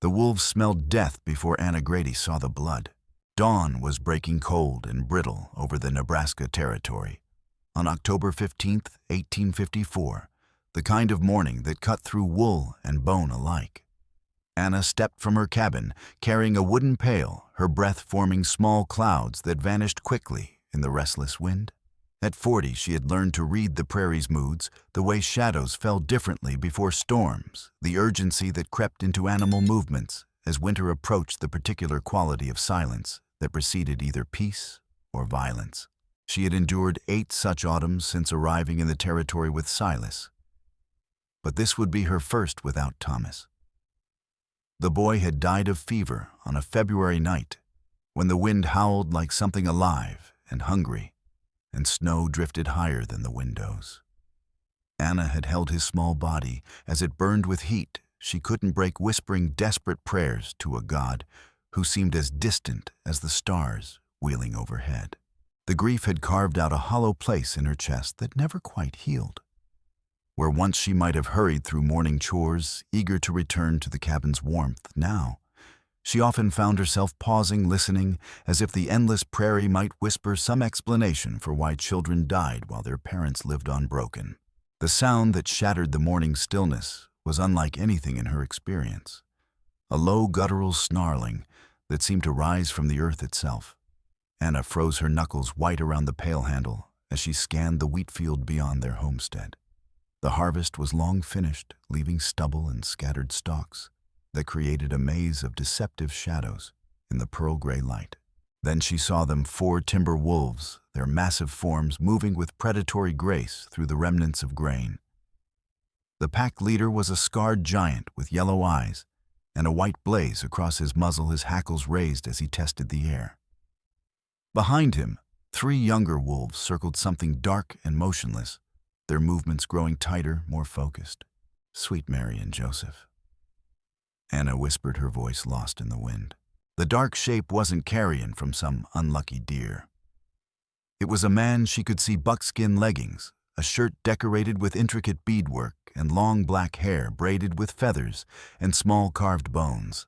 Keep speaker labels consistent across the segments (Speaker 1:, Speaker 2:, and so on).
Speaker 1: The wolves smelled death before Anna Grady saw the blood. Dawn was breaking cold and brittle over the Nebraska territory. On October 15th, 1854, the kind of morning that cut through wool and bone alike. Anna stepped from her cabin, carrying a wooden pail, her breath forming small clouds that vanished quickly in the restless wind. At 40, she had learned to read the prairie's moods, the way shadows fell differently before storms, the urgency that crept into animal movements as winter approached the particular quality of silence that preceded either peace or violence. She had endured 8 such autumns since arriving in the territory with Silas. But this would be her first without Thomas. The boy had died of fever on a February night when the wind howled like something alive and hungry, and snow drifted higher than the windows. Anna had held his small body as it burned with heat. She couldn't break whispering desperate prayers to a God who seemed as distant as the stars wheeling overhead. The grief had carved out a hollow place in her chest that never quite healed. Where once she might have hurried through morning chores, eager to return to the cabin's warmth, now she often found herself pausing, listening, as if the endless prairie might whisper some explanation for why children died while their parents lived unbroken. The sound that shattered the morning stillness was unlike anything in her experience, a low guttural snarling that seemed to rise from the earth itself. Anna froze her knuckles white around the pail handle as she scanned the wheat field beyond their homestead. The harvest was long finished, leaving stubble and scattered stalks that created a maze of deceptive shadows in the pearl-gray light. Then she saw them, 4 timber wolves, their massive forms moving with predatory grace through the remnants of grain. The pack leader was a scarred giant with yellow eyes and a white blaze across his muzzle, his hackles raised as he tested the air. Behind him, 3 younger wolves circled something dark and motionless, their movements growing tighter, more focused. Sweet Mary and Joseph. Anna whispered, her voice lost in the wind. The dark shape wasn't carrion from some unlucky deer. It was a man. She could see buckskin leggings, a shirt decorated with intricate beadwork, and long black hair braided with feathers and small carved bones.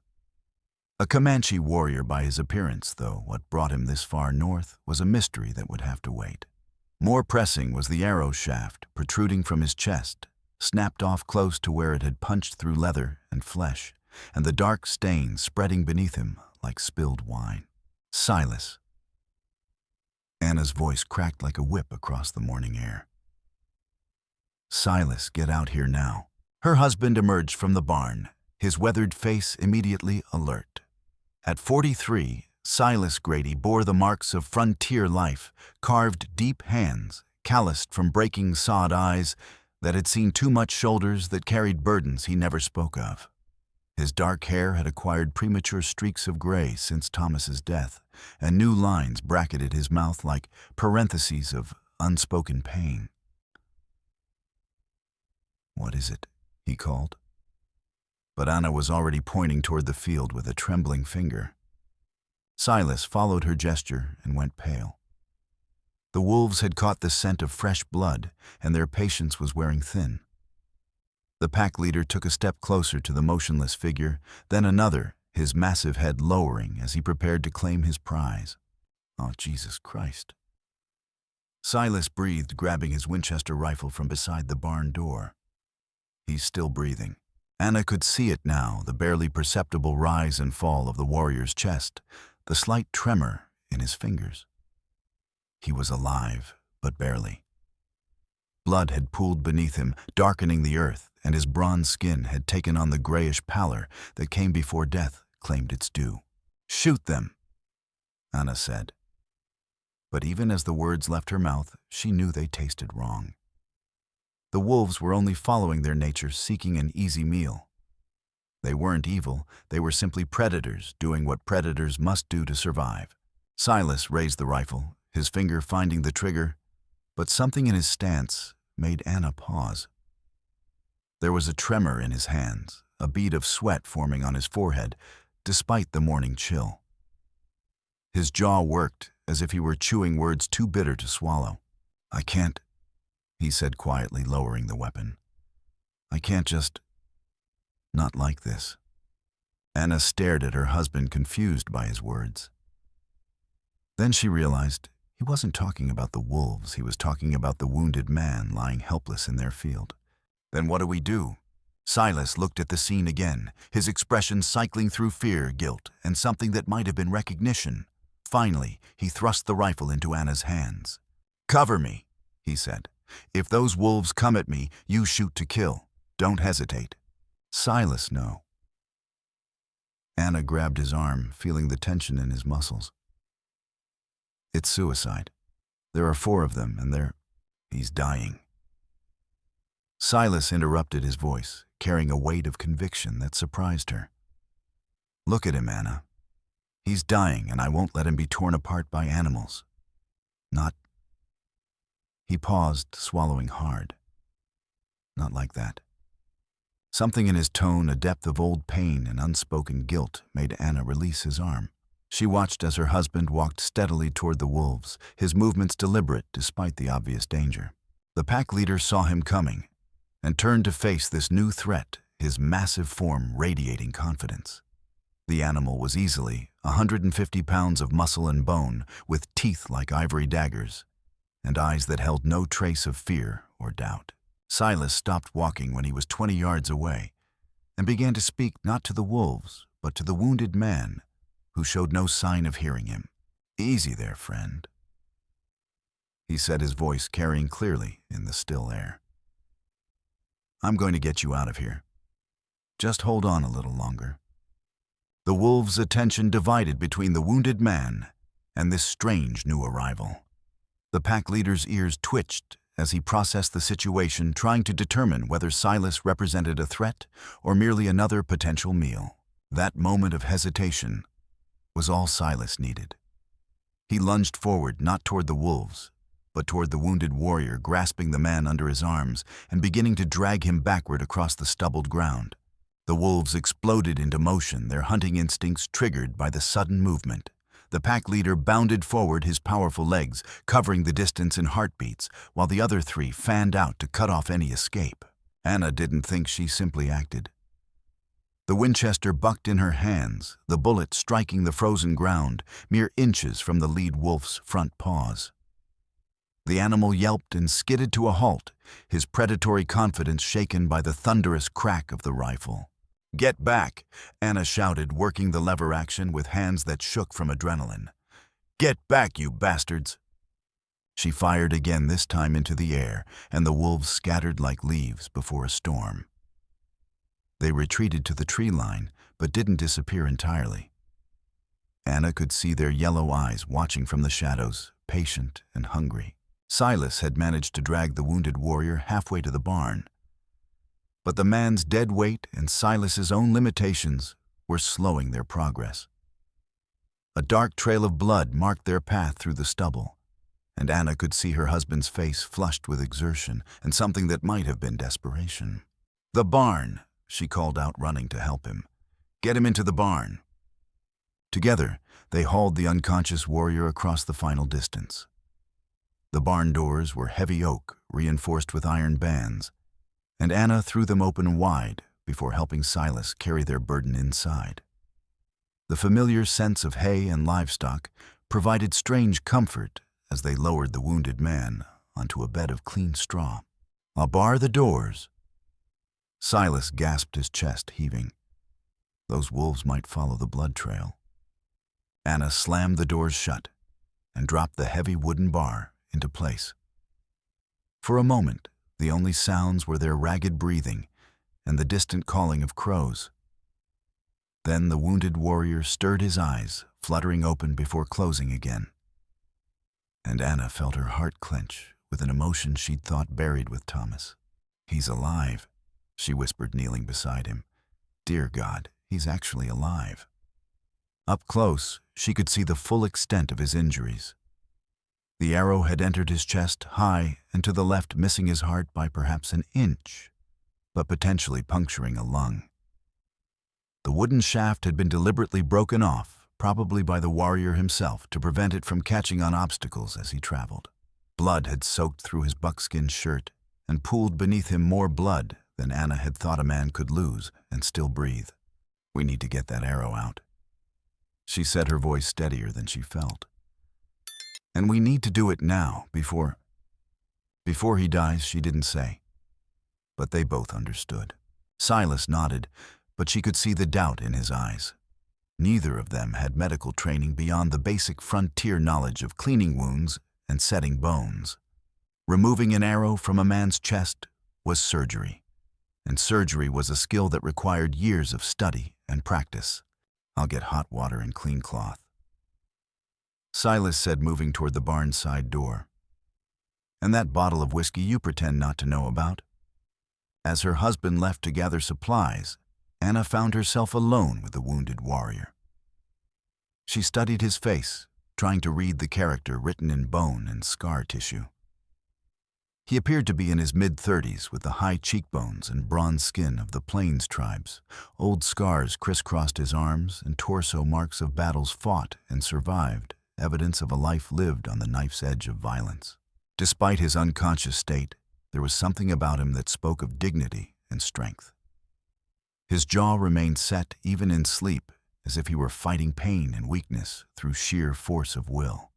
Speaker 1: A Comanche warrior by his appearance, though what brought him this far north was a mystery that would have to wait. More pressing was the arrow shaft protruding from his chest, snapped off close to where it had punched through leather and flesh, and the dark stain spreading beneath him like spilled wine. Silas. Anna's voice cracked like a whip across the morning air. Silas, get out here now. Her husband emerged from the barn, his weathered face immediately alert. At 43, Silas Grady bore the marks of frontier life, carved deep hands, calloused from breaking sod eyes that had seen too much, shoulders that carried burdens he never spoke of. His dark hair had acquired premature streaks of gray since Thomas's death, and new lines bracketed his mouth like parentheses of unspoken pain. "What is it?" he called. But Anna was already pointing toward the field with a trembling finger. Silas followed her gesture and went pale. The wolves had caught the scent of fresh blood, and their patience was wearing thin. The pack leader took a step closer to the motionless figure, then another, his massive head lowering as he prepared to claim his prize. "Oh, Jesus Christ." Silas breathed, grabbing his Winchester rifle from beside the barn door. He's still breathing. Anna could see it now, the barely perceptible rise and fall of the warrior's chest, the slight tremor in his fingers. He was alive, but barely. Blood had pooled beneath him, darkening the earth, and his bronze skin had taken on the grayish pallor that came before death claimed its due. "Shoot them," Anna said. But even as the words left her mouth, she knew they tasted wrong. The wolves were only following their nature, seeking an easy meal. They weren't evil, they were simply predators, doing what predators must do to survive. Silas raised the rifle, his finger finding the trigger, but something in his stance made Anna pause. There was a tremor in his hands, a bead of sweat forming on his forehead, despite the morning chill. His jaw worked as if he were chewing words too bitter to swallow. "I can't," he said quietly, lowering the weapon. "I can't just... not like this." Anna stared at her husband, confused by his words. Then she realized he wasn't talking about the wolves, he was talking about the wounded man lying helpless in their field. Then what do we do? Silas looked at the scene again, his expression cycling through fear, guilt, and something that might have been recognition. Finally, he thrust the rifle into Anna's hands. "Cover me," he said. "If those wolves come at me, you shoot to kill. Don't hesitate." "Silas, no." Anna grabbed his arm, feeling the tension in his muscles. "It's suicide. There are 4 of them, and he's dying." Silas interrupted his voice, carrying a weight of conviction that surprised her. "Look at him, Anna. He's dying, and I won't let him be torn apart by animals. Not—" He paused, swallowing hard. "Not like that." Something in his tone, a depth of old pain and unspoken guilt, made Anna release his arm. She watched as her husband walked steadily toward the wolves, his movements deliberate despite the obvious danger. The pack leader saw him coming and turned to face this new threat, his massive form radiating confidence. The animal was easily 150 pounds of muscle and bone, with teeth like ivory daggers, and eyes that held no trace of fear or doubt. Silas stopped walking when he was 20 yards away and began to speak not to the wolves, but to the wounded man, who showed no sign of hearing him. "Easy there, friend," he said, his voice carrying clearly in the still air. "I'm going to get you out of here. Just hold on a little longer." The wolves' attention divided between the wounded man and this strange new arrival. The pack leader's ears twitched as he processed the situation, trying to determine whether Silas represented a threat or merely another potential meal. That moment of hesitation was all Silas needed. He lunged forward, not toward the wolves, but toward the wounded warrior, grasping the man under his arms and beginning to drag him backward across the stubbled ground. The wolves exploded into motion, their hunting instincts triggered by the sudden movement. The pack leader bounded forward, his powerful legs covering the distance in heartbeats, while the other 3 fanned out to cut off any escape. Anna didn't think, she simply acted. The Winchester bucked in her hands, the bullet striking the frozen ground, mere inches from the lead wolf's front paws. The animal yelped and skidded to a halt, his predatory confidence shaken by the thunderous crack of the rifle. "Get back," Anna shouted, working the lever action with hands that shook from adrenaline. "Get back, you bastards!" She fired again, this time into the air, and the wolves scattered like leaves before a storm. They retreated to the tree line, but didn't disappear entirely. Anna could see their yellow eyes watching from the shadows, patient and hungry. Silas had managed to drag the wounded warrior halfway to the barn. But the man's dead weight and Silas's own limitations were slowing their progress. A dark trail of blood marked their path through the stubble, and Anna could see her husband's face flushed with exertion and something that might have been desperation. "The barn," she called out, running to help him. "Get him into the barn." Together, they hauled the unconscious warrior across the final distance. The barn doors were heavy oak, reinforced with iron bands, and Anna threw them open wide before helping Silas carry their burden inside. The familiar sense of hay and livestock provided strange comfort as they lowered the wounded man onto a bed of clean straw. "I'll bar the doors." Silas gasped, his chest heaving. Those wolves might follow the blood trail. Anna slammed the doors shut and dropped the heavy wooden bar into place. For a moment, the only sounds were their ragged breathing and the distant calling of crows. Then the wounded warrior stirred, his eyes fluttering open before closing again. And Anna felt her heart clench with an emotion she'd thought buried with Thomas. "He's alive," she whispered, kneeling beside him. "Dear God, he's actually alive." Up close, she could see the full extent of his injuries. The arrow had entered his chest high and to the left, missing his heart by perhaps an inch, but potentially puncturing a lung. The wooden shaft had been deliberately broken off, probably by the warrior himself, to prevent it from catching on obstacles as he traveled. Blood had soaked through his buckskin shirt and pooled beneath him, more blood than Anna had thought a man could lose and still breathe. We need to get that arrow out. She said, her voice steadier than she felt. And we need to do it now, before he dies, she didn't say. But they both understood. Silas nodded, but she could see the doubt in his eyes. Neither of them had medical training beyond the basic frontier knowledge of cleaning wounds and setting bones. Removing an arrow from a man's chest was surgery, and surgery was a skill that required years of study and practice. I'll get hot water and clean cloth, Silas said, moving toward the barn's side door. And that bottle of whiskey you pretend not to know about? As her husband left to gather supplies, Anna found herself alone with the wounded warrior. She studied his face, trying to read the character written in bone and scar tissue. He appeared to be in his mid-30s with the high cheekbones and bronze skin of the Plains tribes. Old scars crisscrossed his arms and torso, marks of battles fought and survived, evidence of a life lived on the knife's edge of violence. Despite his unconscious state, there was something about him that spoke of dignity and strength. His jaw remained set even in sleep, as if he were fighting pain and weakness through sheer force of will.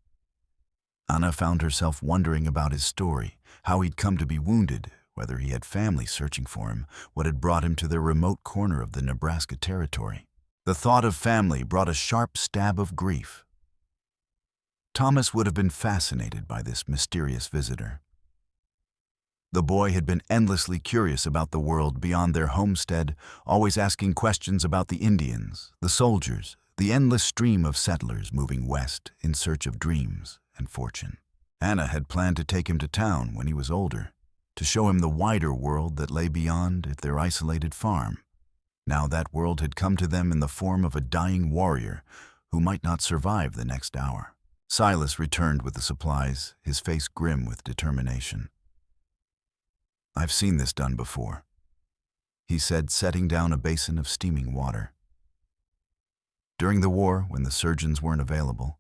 Speaker 1: Anna found herself wondering about his story, how he'd come to be wounded, whether he had family searching for him, what had brought him to their remote corner of the Nebraska territory. The thought of family brought a sharp stab of grief. Thomas would have been fascinated by this mysterious visitor. The boy had been endlessly curious about the world beyond their homestead, always asking questions about the Indians, the soldiers, the endless stream of settlers moving west in search of dreams and fortune. Anna had planned to take him to town when he was older, to show him the wider world that lay beyond their isolated farm. Now that world had come to them in the form of a dying warrior who might not survive the next hour. Silas returned with the supplies, his face grim with determination. "I've seen this done before," he said, setting down a basin of steaming water. "During the war, when the surgeons weren't available.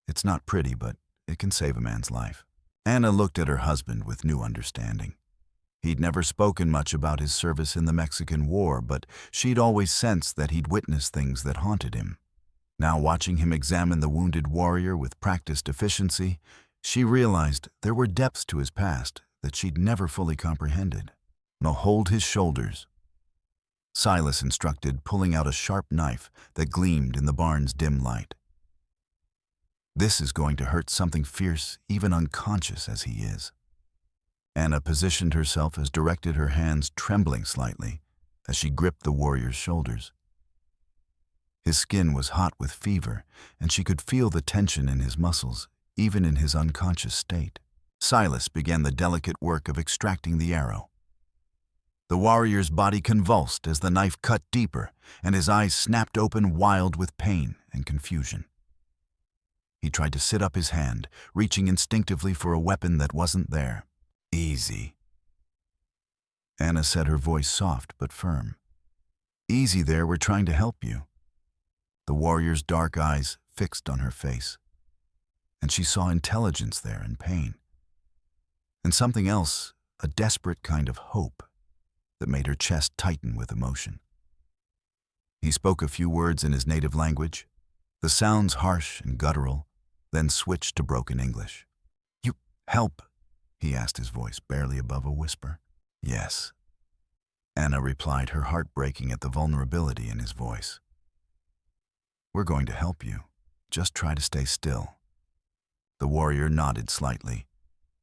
Speaker 1: It's not pretty, but it can save a man's life." Anna looked at her husband with new understanding. He'd never spoken much about his service in the Mexican War, but she'd always sensed that he'd witnessed things that haunted him. Now, watching him examine the wounded warrior with practiced efficiency, she realized there were depths to his past that she'd never fully comprehended. "Now hold his shoulders," Silas instructed, pulling out a sharp knife that gleamed in the barn's dim light. "This is going to hurt something fierce, even unconscious as he is." Anna positioned herself as directed, her hands trembling slightly as she gripped the warrior's shoulders. His skin was hot with fever, and she could feel the tension in his muscles, even in his unconscious state. Silas began the delicate work of extracting the arrow. The warrior's body convulsed as the knife cut deeper, and his eyes snapped open, wild with pain and confusion. He tried to sit up his hand, reaching instinctively for a weapon that wasn't there. "Easy," Anna said, her voice soft but firm. "Easy there, we're trying to help you." The warrior's dark eyes fixed on her face, and she saw intelligence there and pain. And something else, a desperate kind of hope, that made her chest tighten with emotion. He spoke a few words in his native language, the sounds harsh and guttural, then switched to broken English. "You help?" he asked, his voice barely above a whisper. "Yes," Anna replied, her heart breaking at the vulnerability in his voice. "We're going to help you. Just try to stay still." The warrior nodded slightly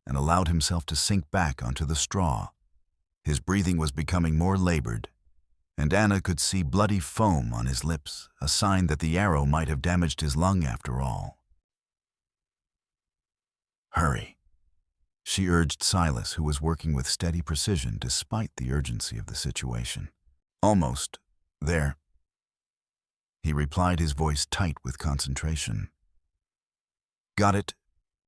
Speaker 1: and allowed himself to sink back onto the straw. His breathing was becoming more labored, and Anna could see bloody foam on his lips, a sign that the arrow might have damaged his lung after all. "Hurry," she urged Silas, who was working with steady precision despite the urgency of the situation. "Almost there," he replied, his voice tight with concentration. "Got it."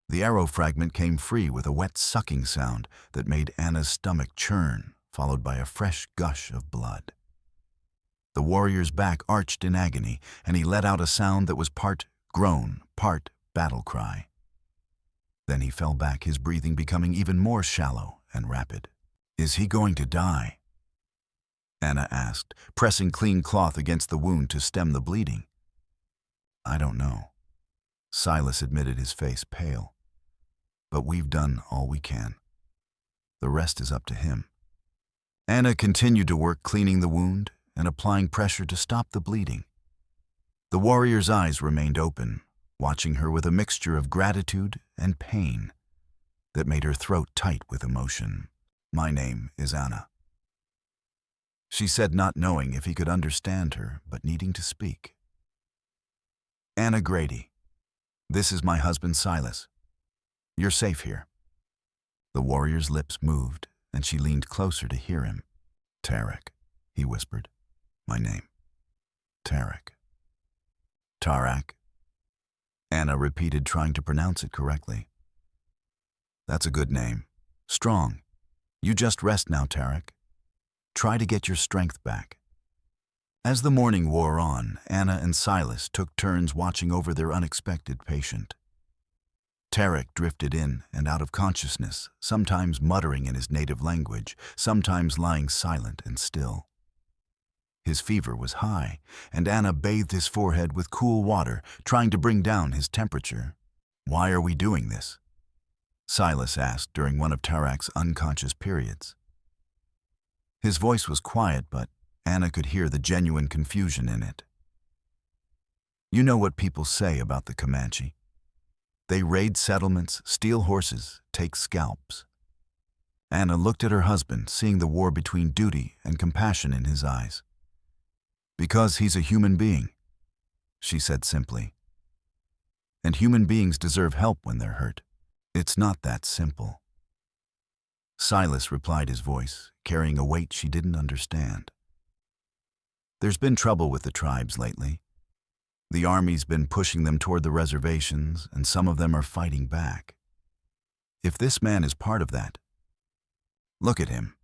Speaker 1: The arrow fragment came free with a wet sucking sound that made Anna's stomach churn, followed by a fresh gush of blood. The warrior's back arched in agony, and he let out a sound that was part groan, part battle cry. Then he fell back, his breathing becoming even more shallow and rapid. "Is he going to die?" Anna asked, pressing clean cloth against the wound to stem the bleeding. I don't know. Silas admitted, his face pale. But we've done all we can. The rest is up to him. Anna continued to work cleaning the wound and applying pressure to stop the bleeding. The warrior's eyes remained open, watching her with a mixture of gratitude and pain that made her throat tight with emotion. My name is Anna, she said, not knowing if he could understand her, but needing to speak. Anna Grady. This is my husband Silas. You're safe here. The warrior's lips moved, and she leaned closer to hear him. Tarek, he whispered. My name. Tarek. Tarak. Anna repeated, trying to pronounce it correctly. That's a good name. Strong. You just rest now, Tarek. Try to get your strength back. As the morning wore on, Anna and Silas took turns watching over their unexpected patient. Tarek drifted in and out of consciousness, sometimes muttering in his native language, sometimes lying silent and still. His fever was high, and Anna bathed his forehead with cool water, trying to bring down his temperature. Why are we doing this? Silas asked during one of Tarek's unconscious periods. His voice was quiet, but Anna could hear the genuine confusion in it. You know what people say about the Comanche. They raid settlements, steal horses, take scalps. Anna looked at her husband, seeing the war between duty and compassion in his eyes. Because he's a human being, she said simply. And human beings deserve help when they're hurt. It's not that simple. Silas replied, his voice carrying a weight she didn't understand. There's been trouble with the tribes lately. The army's been pushing them toward the reservations, and some of them are fighting back. If this man is part of that, look at him.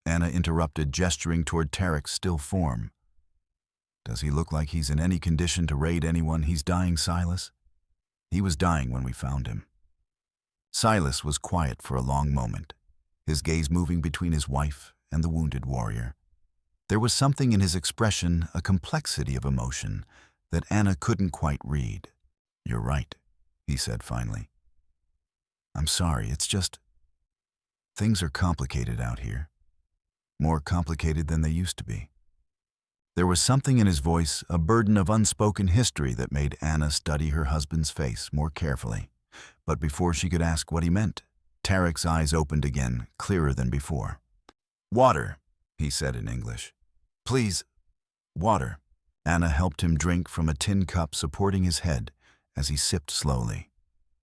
Speaker 1: Anna interrupted, gesturing toward Tarek's still form. Does he look like he's in any condition to raid anyone? He's dying, Silas. He was dying when we found him. Silas was quiet for a long moment, his gaze moving between his wife and the wounded warrior. There was something in his expression, a complexity of emotion, that Anna couldn't quite read. You're right, he said finally. I'm sorry, it's just... things are complicated out here. More complicated than they used to be. There was something in his voice, a burden of unspoken history that made Anna study her husband's face more carefully. But before she could ask what he meant, Tarek's eyes opened again, clearer than before. Water, he said in English. Please, water. Anna helped him drink from a tin cup supporting his head as he sipped slowly.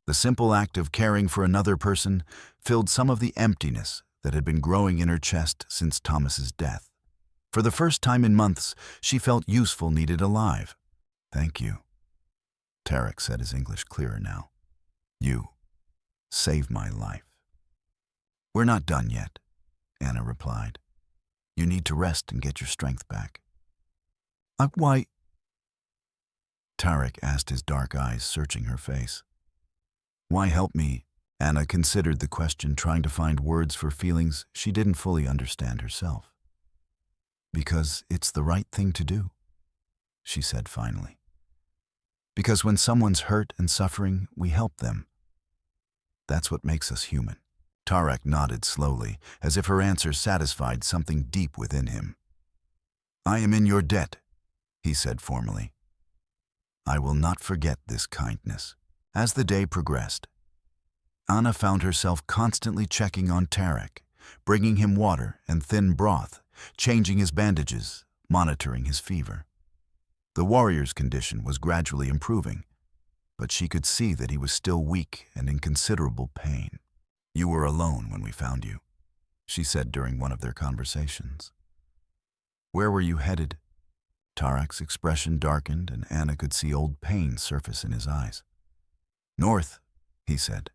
Speaker 1: The simple act of caring for another person filled some of the emptiness that had been growing in her chest since Thomas's death. For the first time in months, she felt useful, needed, alive. Thank you, Tarek said, his English clearer now. You saved my life. We're not done yet, Anna replied. You need to rest and get your strength back. Why? Tarek asked, his dark eyes searching her face. Why help me? Anna considered the question, trying to find words for feelings she didn't fully understand herself. Because it's the right thing to do, she said finally. Because when someone's hurt and suffering, we help them. That's what makes us human. Tarek nodded slowly, as if her answer satisfied something deep within him. I am in your debt, he said formally. I will not forget this kindness. As the day progressed, Anna found herself constantly checking on Tarek, bringing him water and thin broth, changing his bandages, monitoring his fever. The warrior's condition was gradually improving, but she could see that he was still weak and in considerable pain. You were alone when we found you, she said during one of their conversations. Where were you headed? Tarek's expression darkened, and Anna could see old pain surface in his eyes. North, he said,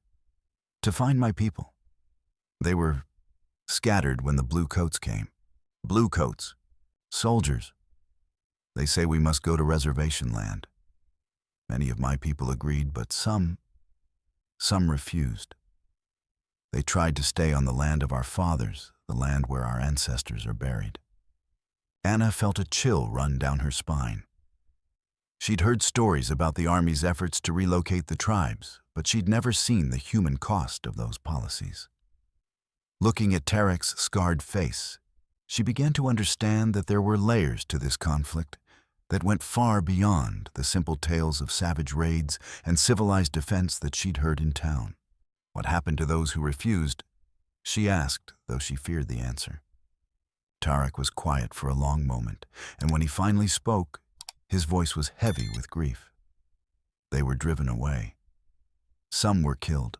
Speaker 1: to find my people. They were scattered when the blue coats came. Blue coats, soldiers. They say we must go to reservation land. Many of my people agreed, but some refused. They tried to stay on the land of our fathers, the land where our ancestors are buried. Anna felt a chill run down her spine. She'd heard stories about the Army's efforts to relocate the tribes, but she'd never seen the human cost of those policies. Looking at Tarek's scarred face, she began to understand that there were layers to this conflict that went far beyond the simple tales of savage raids and civilized defense that she'd heard in town. What happened to those who refused? She asked, though she feared the answer. Tarek was quiet for a long moment, and when he finally spoke, his voice was heavy with grief. They were driven away. Some were killed.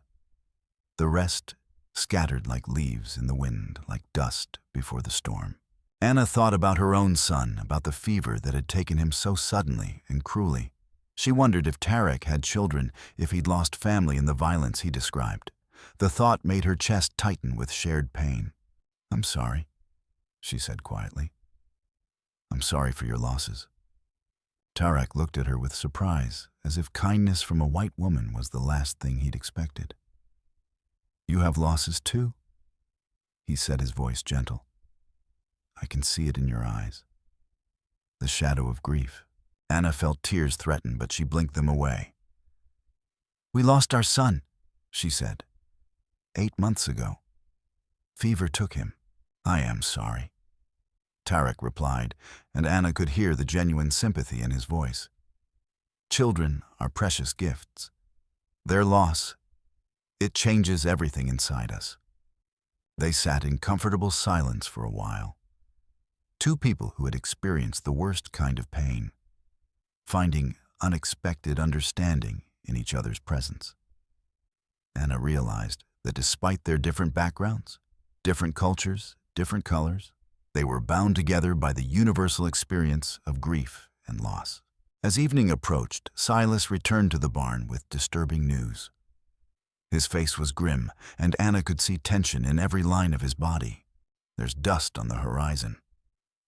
Speaker 1: The rest scattered like leaves in the wind, like dust before the storm. Anna thought about her own son, about the fever that had taken him so suddenly and cruelly. She wondered if Tarek had children, if he'd lost family in the violence he described. The thought made her chest tighten with shared pain. "I'm sorry," she said quietly. "I'm sorry for your losses." Tarek looked at her with surprise, as if kindness from a white woman was the last thing he'd expected. "You have losses too?" he said, his voice gentle. "I can see it in your eyes." The shadow of grief. Anna felt tears threaten, but she blinked them away. "We lost our son," she said. 8 months ago. Fever took him. "I am sorry," Tarek replied, and Anna could hear the genuine sympathy in his voice. Children are precious gifts. Their loss, it changes everything inside us. They sat in comfortable silence for a while. Two people who had experienced the worst kind of pain, finding unexpected understanding in each other's presence. Anna realized that despite their different backgrounds, different cultures, different colors, they were bound together by the universal experience of grief and loss. As evening approached, Silas returned to the barn with disturbing news. His face was grim, and Anna could see tension in every line of his body. "There's dust on the horizon,"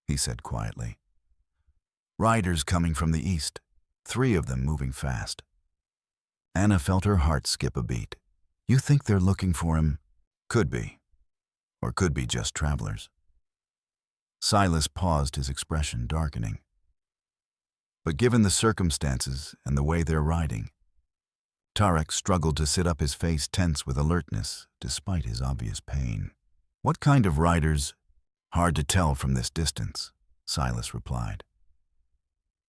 Speaker 1: he said quietly. "Riders coming from the east, 3 of them moving fast." Anna felt her heart skip a beat. "You think they're looking for him?" "Could be. Or could be just travelers." Silas paused, his expression darkening. But given the circumstances and the way they're riding, Tarek struggled to sit up, his face tense with alertness, despite his obvious pain. "What kind of riders?" "Hard to tell from this distance," Silas replied.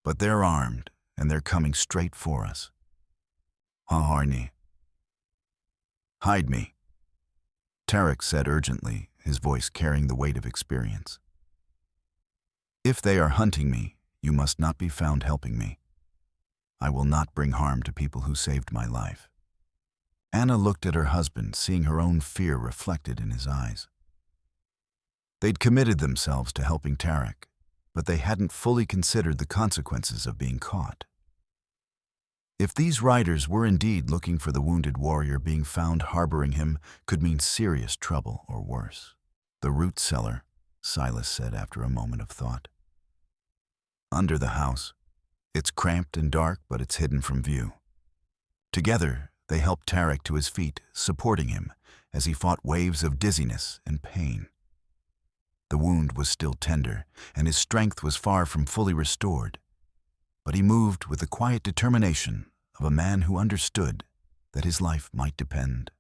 Speaker 1: "But they're armed, and they're coming straight for us." "Haharni." "Hide me," Tarek said urgently, his voice carrying the weight of experience. "If they are hunting me, you must not be found helping me. I will not bring harm to people who saved my life." Anna looked at her husband, seeing her own fear reflected in his eyes. They'd committed themselves to helping Tarek, but they hadn't fully considered the consequences of being caught. If these riders were indeed looking for the wounded warrior, being found harboring him could mean serious trouble or worse. "The root cellar," Silas said after a moment of thought. "Under the house. It's cramped and dark, but it's hidden from view." Together, they helped Tarek to his feet, supporting him as he fought waves of dizziness and pain. The wound was still tender, and his strength was far from fully restored, but he moved with the quiet determination of a man who understood that his life might depend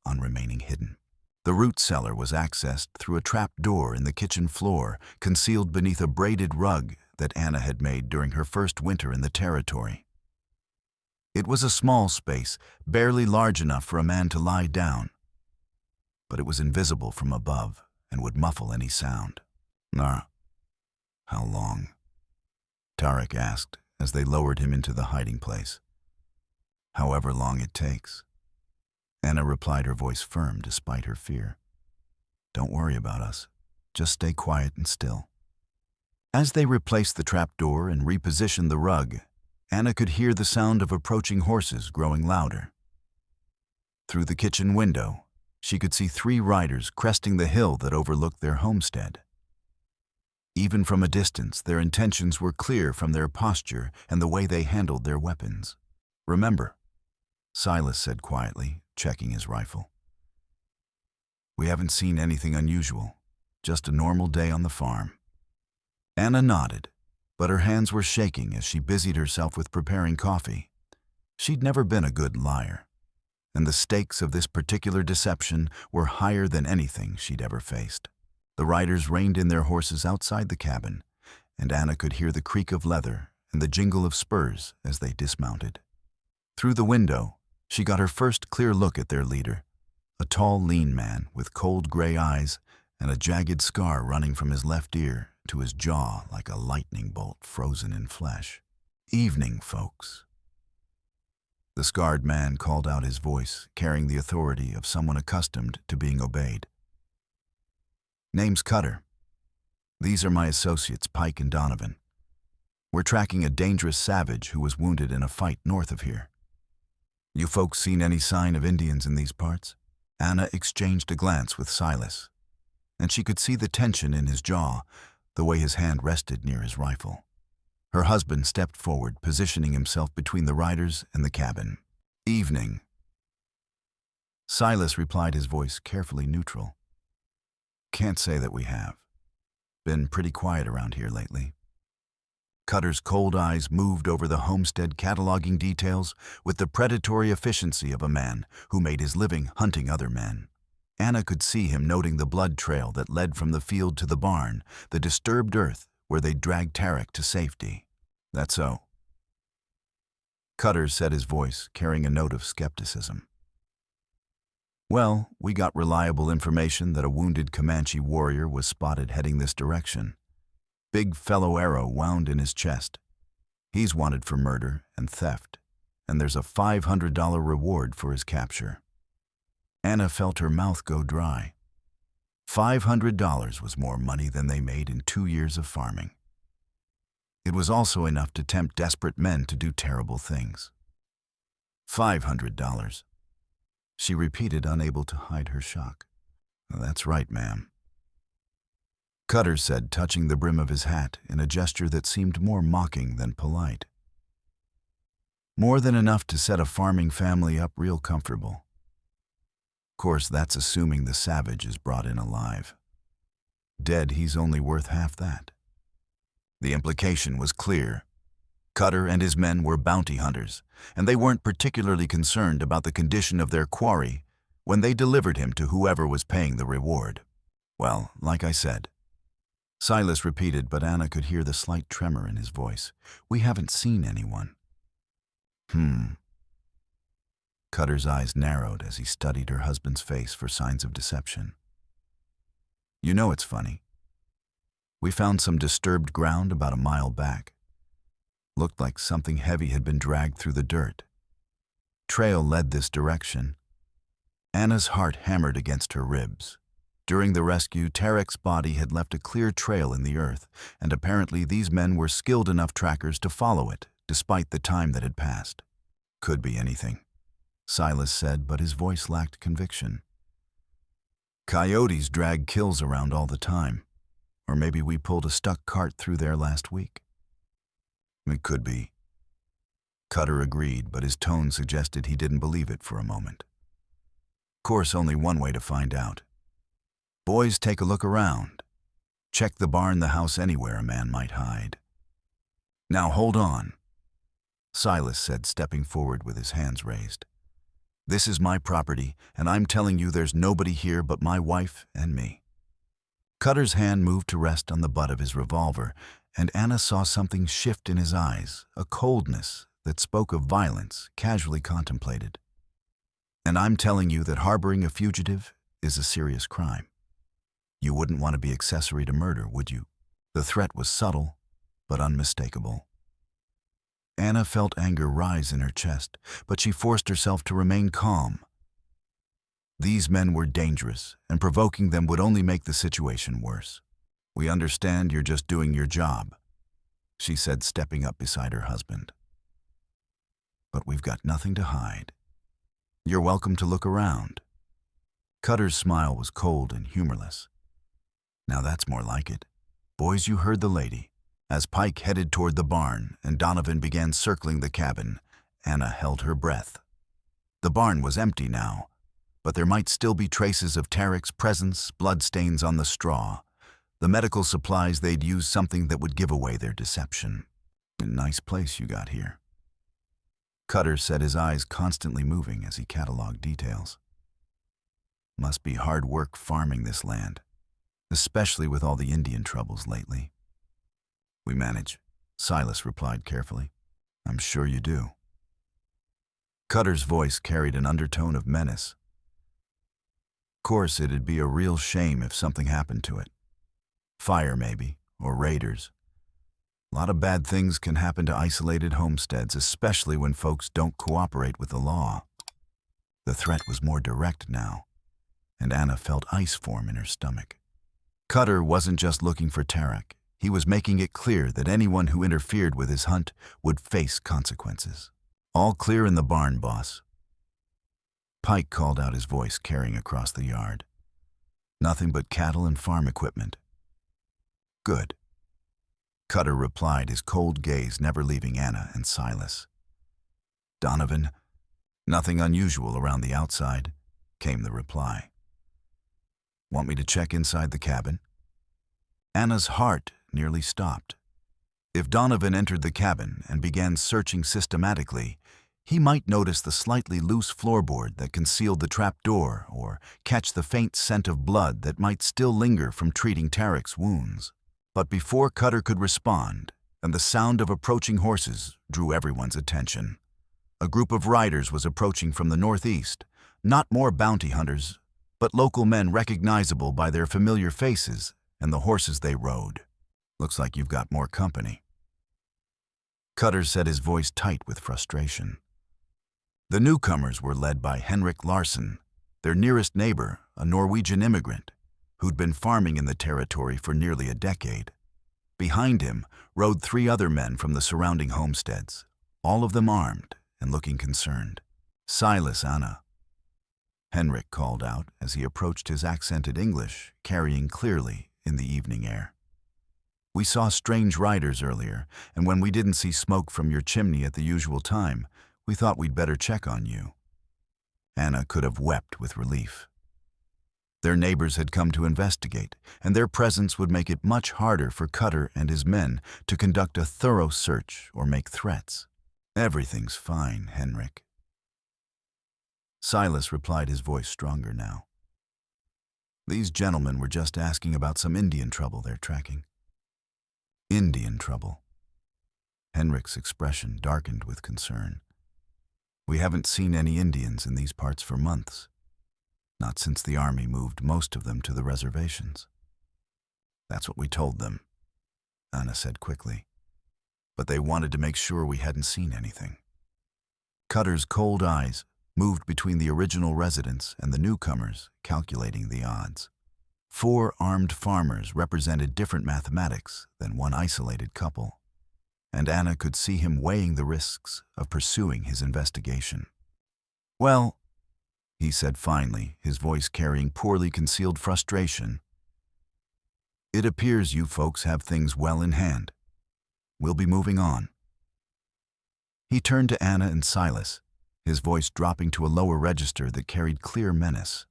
Speaker 1: on remaining hidden. The root cellar was accessed through a trap door in the kitchen floor, concealed beneath a braided rug that Anna had made during her first winter in the territory. It was a small space, barely large enough for a man to lie down, but it was invisible from above and would muffle any sound. "Nah, how long?" Tarek asked as they lowered him into the hiding place. "However long it takes." Anna replied, her voice firm despite her fear. "Don't worry about us. Just stay quiet and still." As they replaced the trapdoor and repositioned the rug, Anna could hear the sound of approaching horses growing louder. Through the kitchen window, she could see 3 riders cresting the hill that overlooked their homestead. Even from a distance, their intentions were clear from their posture and the way they handled their weapons. "Remember," Silas said quietly, checking his rifle. "We haven't seen anything unusual, just a normal day on the farm." Anna nodded, but her hands were shaking as she busied herself with preparing coffee. She'd never been a good liar, and the stakes of this particular deception were higher than anything she'd ever faced. The riders reined in their horses outside the cabin, and Anna could hear the creak of leather and the jingle of spurs as they dismounted. Through the window, she got her first clear look at their leader, a tall, lean man with cold gray eyes and a jagged scar running from his left ear to his jaw like a lightning bolt frozen in flesh. "Evening, folks." The scarred man called out, his voice carrying the authority of someone accustomed to being obeyed. "Name's Cutter. These are my associates, Pike and Donovan. We're tracking a dangerous savage who was wounded in a fight north of here. You folks seen any sign of Indians in these parts?" Anna exchanged a glance with Silas, and she could see the tension in his jaw, the way his hand rested near his rifle. Her husband stepped forward, positioning himself between the riders and the cabin. "Evening." Silas replied, his voice carefully neutral. "Can't say that we have. Been pretty quiet around here lately." Cutter's cold eyes moved over the homestead, cataloging details with the predatory efficiency of a man who made his living hunting other men. Anna could see him noting the blood trail that led from the field to the barn, the disturbed earth where they dragged Tarek to safety. "That's so." Cutter said, his voice carrying a note of skepticism. "Well, we got reliable information that a wounded Comanche warrior was spotted heading this direction. Big fellow arrow wound in his chest. He's wanted for murder and theft, and there's a $500 reward for his capture." Anna felt her mouth go dry. $500 was more money than they made in 2 years of farming. It was also enough to tempt desperate men to do terrible things. $500. She repeated, unable to hide her shock. "That's right, ma'am." Cutter said, touching the brim of his hat in a gesture that seemed more mocking than polite. "More than enough to set a farming family up real comfortable. Of course, that's assuming the savage is brought in alive. Dead, he's only worth half that." The implication was clear. Cutter and his men were bounty hunters, and they weren't particularly concerned about the condition of their quarry when they delivered him to whoever was paying the reward. "Well, like I said," Silas repeated, but Anna could hear the slight tremor in his voice. "We haven't seen anyone." Cutter's eyes narrowed as he studied her husband's face for signs of deception. "You know, it's funny. We found some disturbed ground about a mile back. Looked like something heavy had been dragged through the dirt. Trail led this direction." Anna's heart hammered against her ribs. During the rescue, Tarek's body had left a clear trail in the earth, and apparently these men were skilled enough trackers to follow it, despite the time that had passed. "Could be anything," Silas said, but his voice lacked conviction. "Coyotes drag kills around all the time. Or maybe we pulled a stuck cart through there last week." "It could be." Cutter agreed, but his tone suggested he didn't believe it for a moment. "Of course, only one way to find out. Boys, take a look around. Check the barn, the house, anywhere a man might hide." "Now hold on," Silas said, stepping forward with his hands raised. "This is my property, and I'm telling you there's nobody here but my wife and me." Cutter's hand moved to rest on the butt of his revolver, and Anna saw something shift in his eyes, a coldness that spoke of violence casually contemplated. "And I'm telling you that harboring a fugitive is a serious crime. You wouldn't want to be accessory to murder, would you?" The threat was subtle, but unmistakable. Anna felt anger rise in her chest, but she forced herself to remain calm. These men were dangerous, and provoking them would only make the situation worse. "We understand you're just doing your job," she said, stepping up beside her husband. "But we've got nothing to hide. You're welcome to look around." Cutter's smile was cold and humorless. "Now that's more like it. Boys, you heard the lady." As Pike headed toward the barn and Donovan began circling the cabin, Anna held her breath. The barn was empty now, but there might still be traces of Tarek's presence, bloodstains on the straw, The medical supplies they'd use something that would give away their deception. A nice place you got here. Cutter said, his eyes constantly moving as he cataloged details. Must be hard work farming this land, especially with all the Indian troubles lately. We manage, Silas replied carefully. I'm sure you do. Cutter's voice carried an undertone of menace. Of course, it'd be a real shame if something happened to it. Fire, maybe, or raiders. A lot of bad things can happen to isolated homesteads, especially when folks don't cooperate with the law. The threat was more direct now, and Anna felt ice form in her stomach. Cutter wasn't just looking for Tarek. He was making it clear that anyone who interfered with his hunt would face consequences. All clear in the barn, boss. Pike called out, his voice carrying across the yard. Nothing but cattle and farm equipment. Good. Cutter replied, his cold gaze never leaving Anna and Silas. Donovan, nothing unusual around the outside, came the reply. Want me to check inside the cabin? Anna's heart nearly stopped. If Donovan entered the cabin and began searching systematically, he might notice the slightly loose floorboard that concealed the trap door, or catch the faint scent of blood that might still linger from treating Tarek's wounds. But before Cutter could respond, and the sound of approaching horses drew everyone's attention. A group of riders was approaching from the northeast, not more bounty hunters, but local men recognizable by their familiar faces and the horses they rode. Looks like you've got more company. Cutter said, his voice tight with frustration. The newcomers were led by Henrik Larsson, their nearest neighbor, a Norwegian immigrant, who'd been farming in the territory for nearly a decade. Behind him rode 3 other men from the surrounding homesteads, all of them armed and looking concerned. Silas, Anna. Henrik called out as he approached, his accented English carrying clearly in the evening air. We saw strange riders earlier, and when we didn't see smoke from your chimney at the usual time, we thought we'd better check on you. Anna could have wept with relief. Their neighbors had come to investigate, and their presence would make it much harder for Cutter and his men to conduct a thorough search or make threats. Everything's fine, Henrik. Silas replied, his voice stronger now. These gentlemen were just asking about some Indian trouble they're tracking. Indian trouble. Henrik's expression darkened with concern. We haven't seen any Indians in these parts for months. Not since the army moved most of them to the reservations. That's what we told them, Anna said quickly. But they wanted to make sure we hadn't seen anything. Cutter's cold eyes moved between the original residents and the newcomers, calculating the odds. 4 armed farmers represented different mathematics than one isolated couple, and Anna could see him weighing the risks of pursuing his investigation. Well, he said finally, his voice carrying poorly concealed frustration, it appears you folks have things well in hand. We'll be moving on. He turned to Anna and Silas, his voice dropping to a lower register that carried clear menace.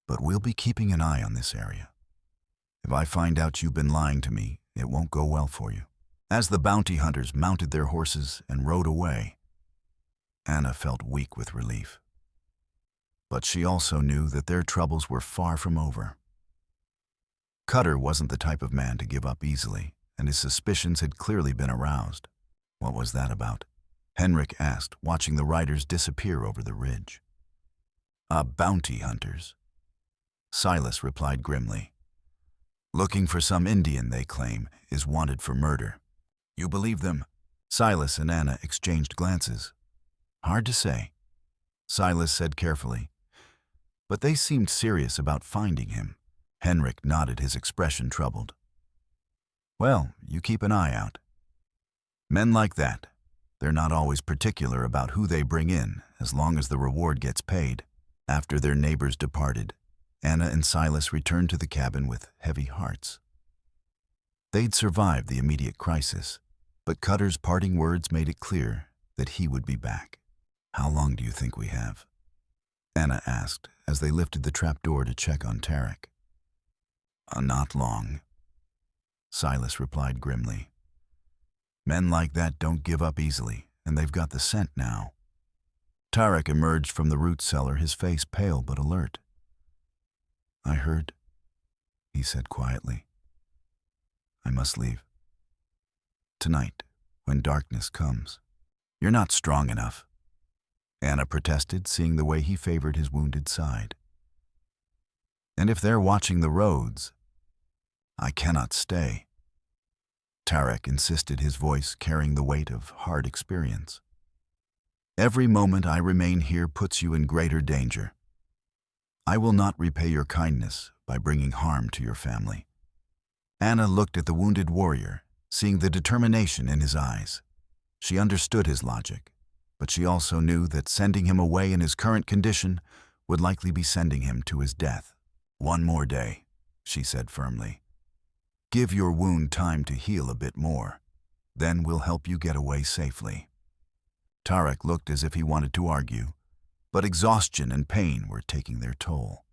Speaker 1: But we'll be keeping an eye on this area. If I find out you've been lying to me, it won't go well for you. As the bounty hunters mounted their horses and rode away, Anna felt weak with relief. But she also knew that their troubles were far from over. Cutter wasn't the type of man to give up easily, and his suspicions had clearly been aroused. What was that about? Henrik asked, watching the riders disappear over the ridge. Bounty hunters. Silas replied grimly. Looking for some Indian, they claim, is wanted for murder. You believe them? Silas and Anna exchanged glances. Hard to say, Silas said carefully. But they seemed serious about finding him. Henrik nodded, his expression troubled. Well, you keep an eye out. Men like that, they're not always particular about who they bring in, as long as the reward gets paid. After their neighbors departed, Anna and Silas returned to the cabin with heavy hearts. They'd survived the immediate crisis, but Cutter's parting words made it clear that he would be back. How long do you think we have? Anna asked as they lifted the trapdoor to check on Tarek. Not long," Silas replied grimly. "Men like that don't give up easily, and they've got the scent now." Tarek emerged from the root cellar, his face pale but alert. "I heard," he said quietly. "I must leave. Tonight, when darkness comes." "You're not strong enough," Anna protested, seeing the way he favored his wounded side. "And if they're watching the roads, I cannot stay," Tarek insisted, his voice carrying the weight of hard experience. "Every moment I remain here puts you in greater danger. I will not repay your kindness by bringing harm to your family." Anna looked at the wounded warrior, seeing the determination in his eyes. She understood his logic, but she also knew that sending him away in his current condition would likely be sending him to his death. "One more day," she said firmly. "Give your wound time to heal a bit more. Then we'll help you get away safely." Tarek looked as if he wanted to argue, but exhaustion and pain were taking their toll.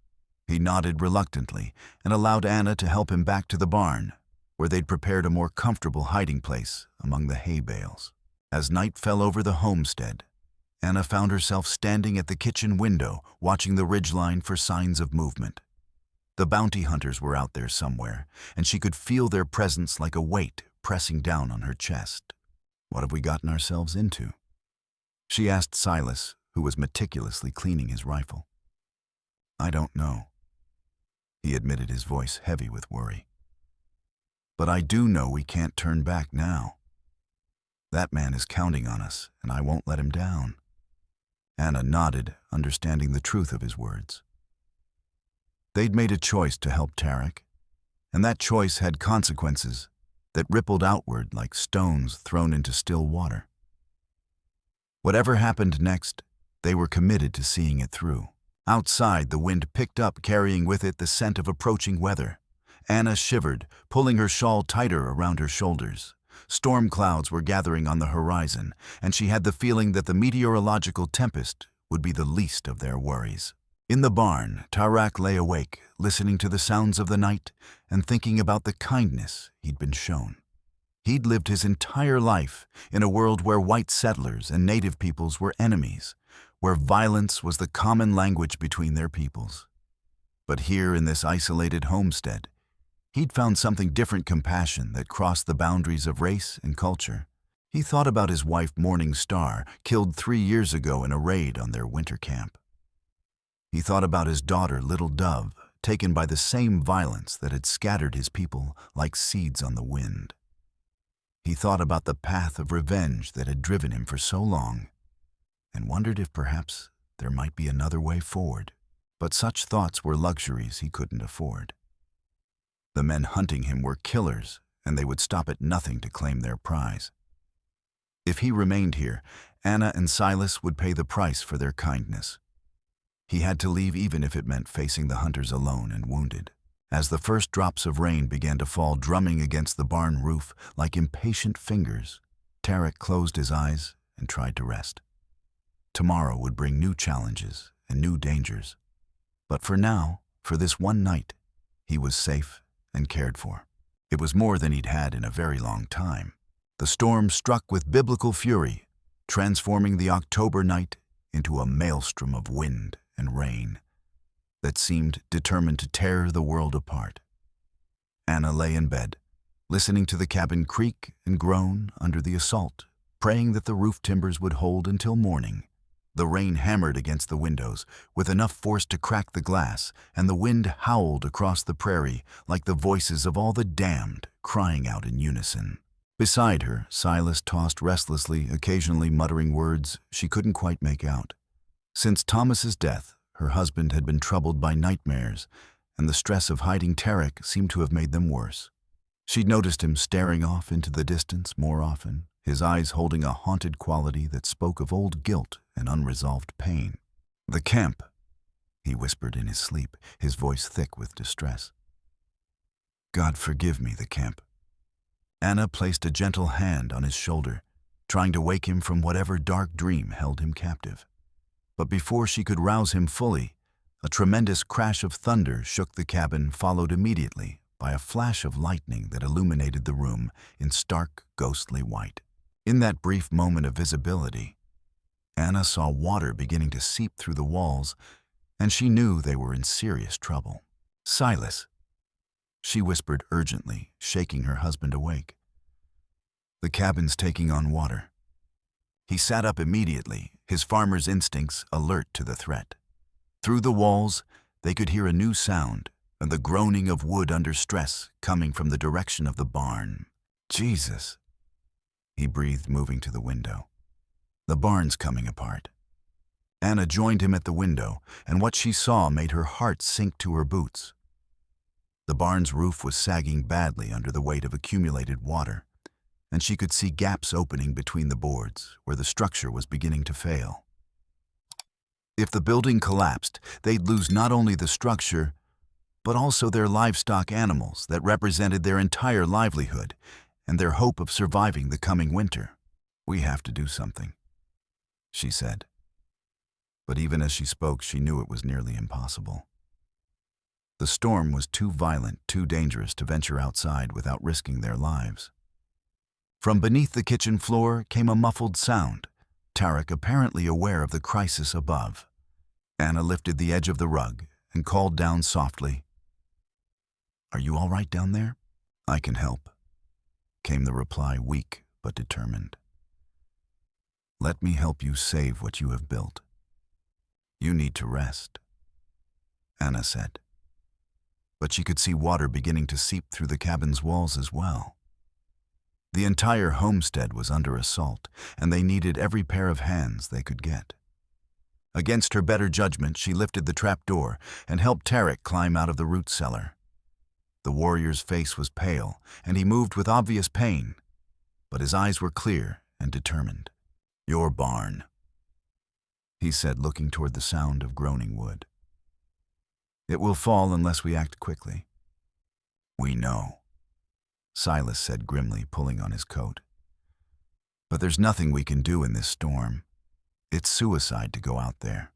Speaker 1: He nodded reluctantly and allowed Anna to help him back to the barn, where they'd prepared a more comfortable hiding place among the hay bales. As night fell over the homestead, Anna found herself standing at the kitchen window, watching the ridgeline for signs of movement. The bounty hunters were out there somewhere, and she could feel their presence like a weight pressing down on her chest. "What have we gotten ourselves into?" she asked Silas, who was meticulously cleaning his rifle. "I don't know," he admitted, his voice heavy with worry. "But I do know we can't turn back now. That man is counting on us, and I won't let him down." Anna nodded, understanding the truth of his words. They'd made a choice to help Tarek, and that choice had consequences that rippled outward like stones thrown into still water. Whatever happened next, they were committed to seeing it through. Outside, the wind picked up, carrying with it the scent of approaching weather. Anna shivered, pulling her shawl tighter around her shoulders. Storm clouds were gathering on the horizon, and she had the feeling that the meteorological tempest would be the least of their worries. In the barn, Tarek lay awake, listening to the sounds of the night and thinking about the kindness he'd been shown. He'd lived his entire life in a world where white settlers and native peoples were enemies, where violence was the common language between their peoples. But here in this isolated homestead, he'd found something different: compassion that crossed the boundaries of race and culture. He thought about his wife, Morning Star, killed 3 years ago in a raid on their winter camp. He thought about his daughter, Little Dove, taken by the same violence that had scattered his people like seeds on the wind. He thought about the path of revenge that had driven him for so long, and wondered if perhaps there might be another way forward. But such thoughts were luxuries he couldn't afford. The men hunting him were killers, and they would stop at nothing to claim their prize. If he remained here, Anna and Silas would pay the price for their kindness. He had to leave, even if it meant facing the hunters alone and wounded. As the first drops of rain began to fall, drumming against the barn roof like impatient fingers, Tarek closed his eyes and tried to rest. Tomorrow would bring new challenges and new dangers. But for now, for this one night, he was safe and cared for. It was more than he'd had in a very long time. The storm struck with biblical fury, transforming the October night into a maelstrom of wind and rain that seemed determined to tear the world apart. Anna lay in bed, listening to the cabin creak and groan under the assault, praying that the roof timbers would hold until morning. The rain hammered against the windows with enough force to crack the glass, and the wind howled across the prairie like the voices of all the damned crying out in unison. Beside her, Silas tossed restlessly, occasionally muttering words she couldn't quite make out. Since Thomas's death, her husband had been troubled by nightmares, and the stress of hiding Tarek seemed to have made them worse. She'd noticed him staring off into the distance more often, his eyes holding a haunted quality that spoke of old guilt and unresolved pain. "The camp," he whispered in his sleep, his voice thick with distress. "God forgive me, the camp." Anna placed a gentle hand on his shoulder, trying to wake him from whatever dark dream held him captive. But before she could rouse him fully, a tremendous crash of thunder shook the cabin, followed immediately by a flash of lightning that illuminated the room in stark, ghostly white. In that brief moment of visibility, Anna saw water beginning to seep through the walls, and she knew they were in serious trouble. "Silas," she whispered urgently, shaking her husband awake. "The cabin's taking on water." He sat up immediately, his farmer's instincts alert to the threat. Through the walls, they could hear a new sound, and the groaning of wood under stress coming from the direction of the barn. "Jesus," he breathed, moving to the window. "The barn's coming apart." Anna joined him at the window, and what she saw made her heart sink to her boots. The barn's roof was sagging badly under the weight of accumulated water, and she could see gaps opening between the boards where the structure was beginning to fail. If the building collapsed, they'd lose not only the structure, but also their livestock animals that represented their entire livelihood and their hope of surviving the coming winter. "We have to do something," she said. But even as she spoke, she knew it was nearly impossible. The storm was too violent, too dangerous to venture outside without risking their lives. From beneath the kitchen floor came a muffled sound, Tarek apparently aware of the crisis above. Anna lifted the edge of the rug and called down softly, "Are you all right down there?" "I can help," came the reply, weak but determined. "Let me help you save what you have built. You need to rest," Anna said. But she could see water beginning to seep through the cabin's walls as well. The entire homestead was under assault, and they needed every pair of hands they could get. Against her better judgment, she lifted the trapdoor and helped Tarek climb out of the root cellar. The warrior's face was pale, and he moved with obvious pain, but his eyes were clear and determined. "Your barn," he said, looking toward the sound of groaning wood. "It will fall unless we act quickly." "We know," Silas said grimly, pulling on his coat. "But there's nothing we can do in this storm. It's suicide to go out there."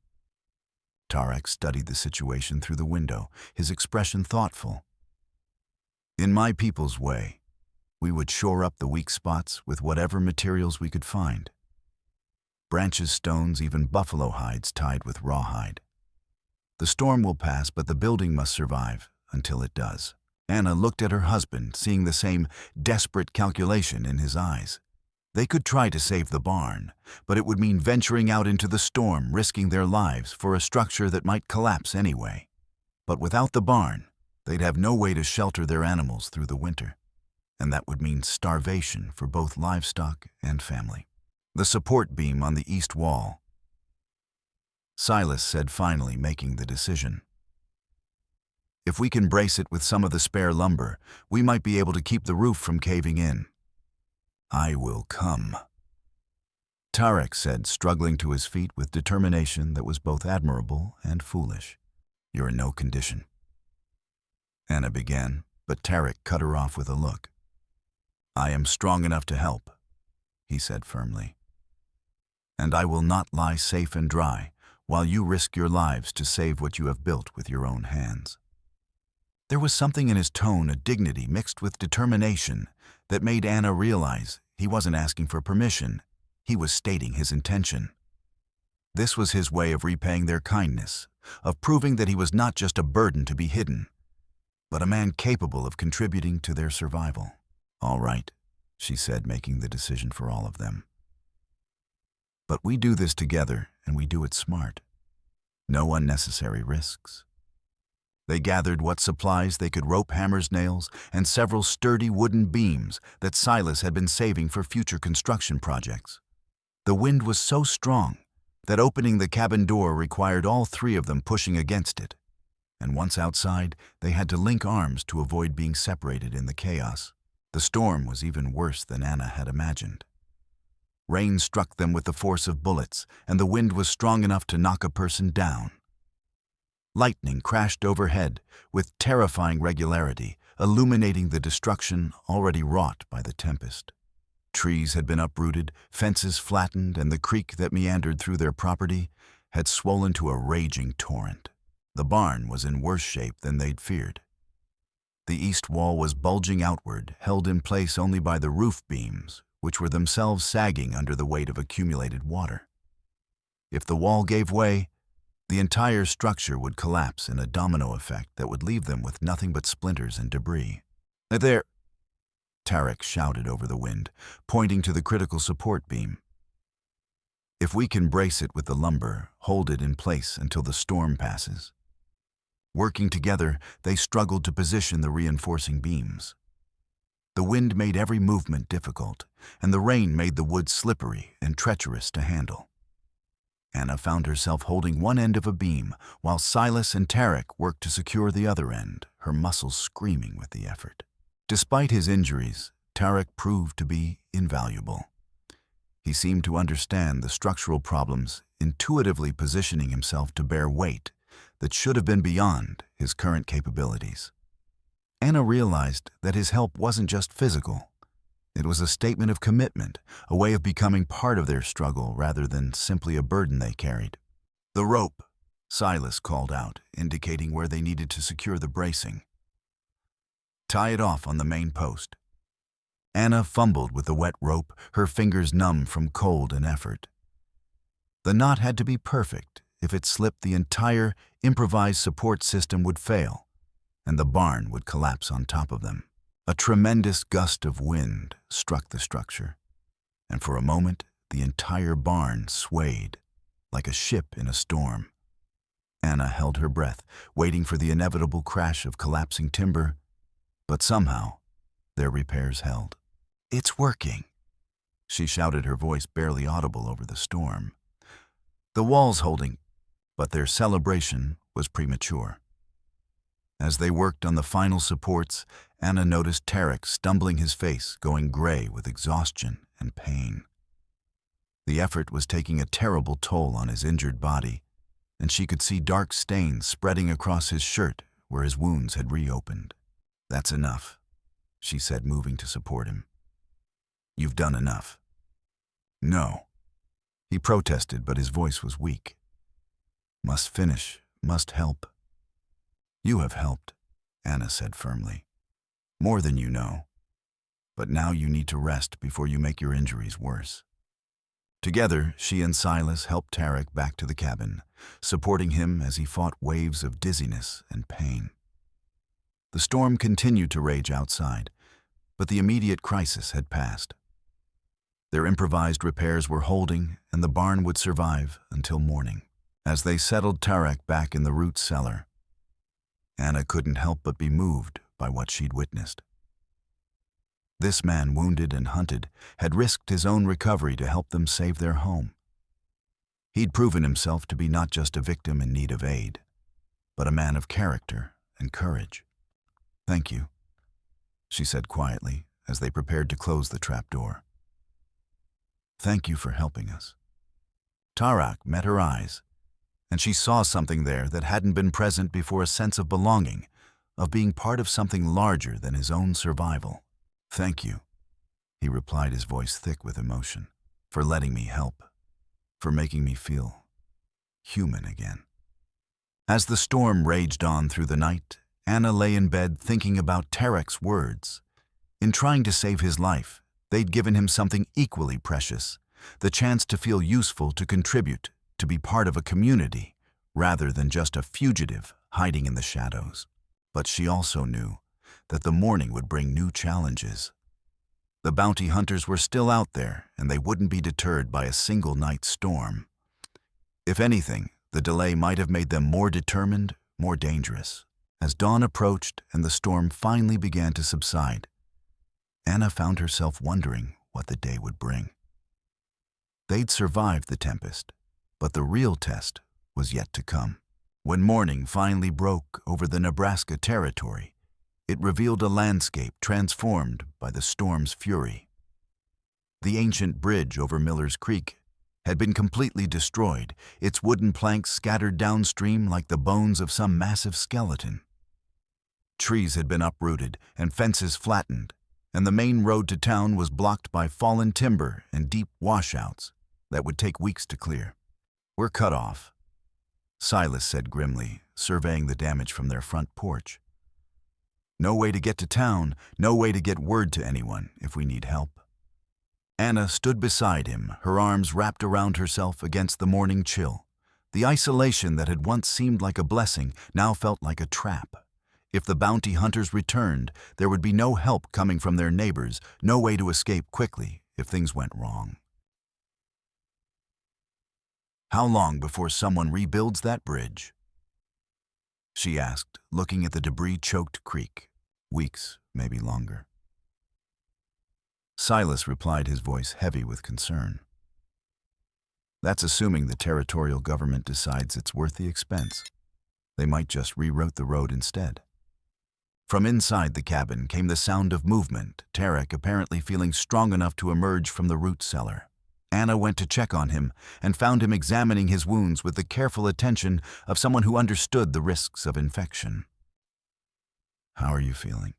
Speaker 1: Tarek studied the situation through the window, his expression thoughtful. "In my people's way, we would shore up the weak spots with whatever materials we could find. Branches, stones, even buffalo hides tied with rawhide. The storm will pass, but the building must survive until it does." Anna looked at her husband, seeing the same desperate calculation in his eyes. They could try to save the barn, but it would mean venturing out into the storm, risking their lives for a structure that might collapse anyway. But without the barn, they'd have no way to shelter their animals through the winter, and that would mean starvation for both livestock and family. "The support beam on the east wall," Silas said, finally making the decision. "If we can brace it with some of the spare lumber, we might be able to keep the roof from caving in." "I will come," Tarek said, struggling to his feet with determination that was both admirable and foolish. "You're in no condition," Anna began, but Tarek cut her off with a look. "I am strong enough to help," he said firmly. "And I will not lie safe and dry while you risk your lives to save what you have built with your own hands." There was something in his tone, a dignity mixed with determination, that made Anna realize he wasn't asking for permission, he was stating his intention. This was his way of repaying their kindness, of proving that he was not just a burden to be hidden, but a man capable of contributing to their survival. "All right," she said, making the decision for all of them. "But we do this together, and we do it smart. No unnecessary risks." They gathered what supplies they could: rope, hammers, nails, and several sturdy wooden beams that Silas had been saving for future construction projects. The wind was so strong that opening the cabin door required all three of them pushing against it, and once outside, they had to link arms to avoid being separated in the chaos. The storm was even worse than Anna had imagined. Rain struck them with the force of bullets, and the wind was strong enough to knock a person down. Lightning crashed overhead with terrifying regularity, illuminating the destruction already wrought by the tempest. Trees had been uprooted, fences flattened, and the creek that meandered through their property had swollen to a raging torrent. The barn was in worse shape than they'd feared. The east wall was bulging outward, held in place only by the roof beams, which were themselves sagging under the weight of accumulated water. If the wall gave way, the entire structure would collapse in a domino effect that would leave them with nothing but splinters and debris. "There!" Tarek shouted over the wind, pointing to the critical support beam. "If we can brace it with the lumber, hold it in place until the storm passes." Working together, they struggled to position the reinforcing beams. The wind made every movement difficult, and the rain made the wood slippery and treacherous to handle. Anna found herself holding one end of a beam, while Silas and Tarek worked to secure the other end, her muscles screaming with the effort. Despite his injuries, Tarek proved to be invaluable. He seemed to understand the structural problems, intuitively positioning himself to bear weight that should have been beyond his current capabilities. Anna realized that his help wasn't just physical. It was a statement of commitment, a way of becoming part of their struggle rather than simply a burden they carried. "The rope," Silas called out, indicating where they needed to secure the bracing. "Tie it off on the main post." Anna fumbled with the wet rope, her fingers numb from cold and effort. The knot had to be perfect. If it slipped, the entire improvised support system would fail, and the barn would collapse on top of them. A tremendous gust of wind struck the structure, and for a moment the entire barn swayed, like a ship in a storm. Anna held her breath, waiting for the inevitable crash of collapsing timber, but somehow their repairs held. "It's working," she shouted, her voice barely audible over the storm. "The wall's holding," but their celebration was premature. As they worked on the final supports, Anna noticed Tarek stumbling, his face going gray with exhaustion and pain. The effort was taking a terrible toll on his injured body, and she could see dark stains spreading across his shirt where his wounds had reopened. "That's enough," she said, moving to support him. "You've done enough." "No," he protested, but his voice was weak. "Must finish, must help." "You have helped," Anna said firmly. "More than you know. But now you need to rest before you make your injuries worse." Together, she and Silas helped Tarek back to the cabin, supporting him as he fought waves of dizziness and pain. The storm continued to rage outside, but the immediate crisis had passed. Their improvised repairs were holding, and the barn would survive until morning. As they settled Tarek back in the root cellar, Anna couldn't help but be moved by what she'd witnessed. This man, wounded and hunted, had risked his own recovery to help them save their home. He'd proven himself to be not just a victim in need of aid, but a man of character and courage. "Thank you," she said quietly as they prepared to close the trapdoor. "Thank you for helping us." Tarek met her eyes, and she saw something there that hadn't been present before, a sense of belonging, of being part of something larger than his own survival. "Thank you," he replied, his voice thick with emotion, "for letting me help, for making me feel human again." As the storm raged on through the night, Anna lay in bed thinking about Tarek's words. In trying to save his life, they'd given him something equally precious, the chance to feel useful, to contribute, to be part of a community, rather than just a fugitive hiding in the shadows. But she also knew that the morning would bring new challenges. The bounty hunters were still out there, and they wouldn't be deterred by a single night storm. If anything, the delay might have made them more determined, more dangerous. As dawn approached and the storm finally began to subside, Anna found herself wondering what the day would bring. They'd survived the tempest, but the real test was yet to come. When morning finally broke over the Nebraska territory, it revealed a landscape transformed by the storm's fury. The ancient bridge over Miller's Creek had been completely destroyed, its wooden planks scattered downstream like the bones of some massive skeleton. Trees had been uprooted and fences flattened, and the main road to town was blocked by fallen timber and deep washouts that would take weeks to clear. "We're cut off," Silas said grimly, surveying the damage from their front porch. No way to get to town, no way to get word to anyone if we need help. Anna stood beside him, her arms wrapped around herself against the morning chill. The isolation that had once seemed like a blessing now felt like a trap. If the bounty hunters returned, there would be no help coming from their neighbors, no way to escape quickly if things went wrong. How long before someone rebuilds that bridge? She asked, looking at the debris-choked creek. Weeks, maybe longer. Silas replied, his voice heavy with concern. That's assuming the territorial government decides it's worth the expense. They might just reroute the road instead. From inside the cabin came the sound of movement, Tarek apparently feeling strong enough to emerge from the root cellar. Anna went to check on him and found him examining his wounds with the careful attention of someone who understood the risks of infection. "How are you feeling?"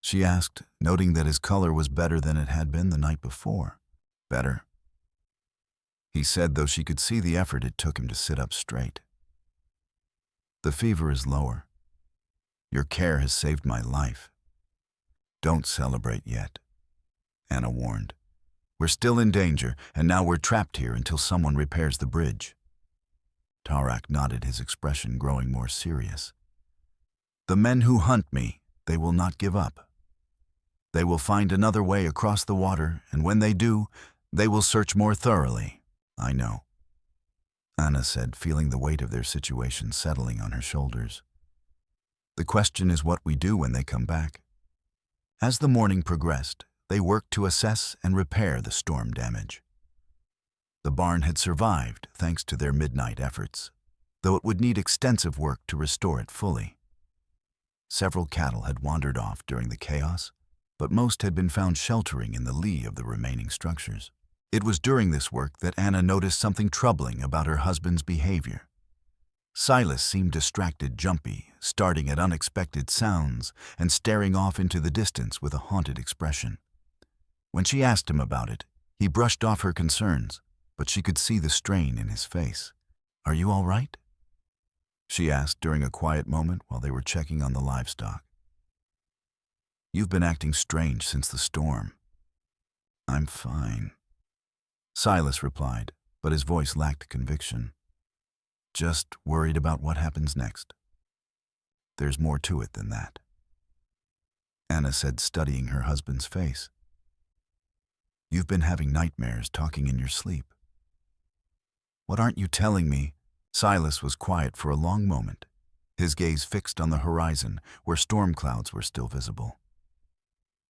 Speaker 1: she asked, noting that his color was better than it had been the night before. "Better," he said, though she could see the effort it took him to sit up straight. "The fever is lower. Your care has saved my life." "Don't celebrate yet," Anna warned. "We're still in danger, and now we're trapped here until someone repairs the bridge." Tarek nodded, his expression growing more serious. "The men who hunt me, they will not give up. They will find another way across the water, and when they do, they will search more thoroughly. I know," Anna said, feeling the weight of their situation settling on her shoulders. "The question is what we do when they come back." As the morning progressed, they worked to assess and repair the storm damage. The barn had survived thanks to their midnight efforts, though it would need extensive work to restore it fully. Several cattle had wandered off during the chaos, but most had been found sheltering in the lee of the remaining structures. It was during this work that Anna noticed something troubling about her husband's behavior. Silas seemed distracted, jumpy, starting at unexpected sounds and staring off into the distance with a haunted expression. When she asked him about it, he brushed off her concerns, but she could see the strain in his face. "Are you all right?" she asked during a quiet moment while they were checking on the livestock. "You've been acting strange since the storm." "I'm fine," Silas replied, but his voice lacked conviction. "Just worried about what happens next. There's more to it than that," Anna said, studying her husband's face. "You've been having nightmares, talking in your sleep." "What aren't you telling me?" Silas was quiet for a long moment, his gaze fixed on the horizon where storm clouds were still visible.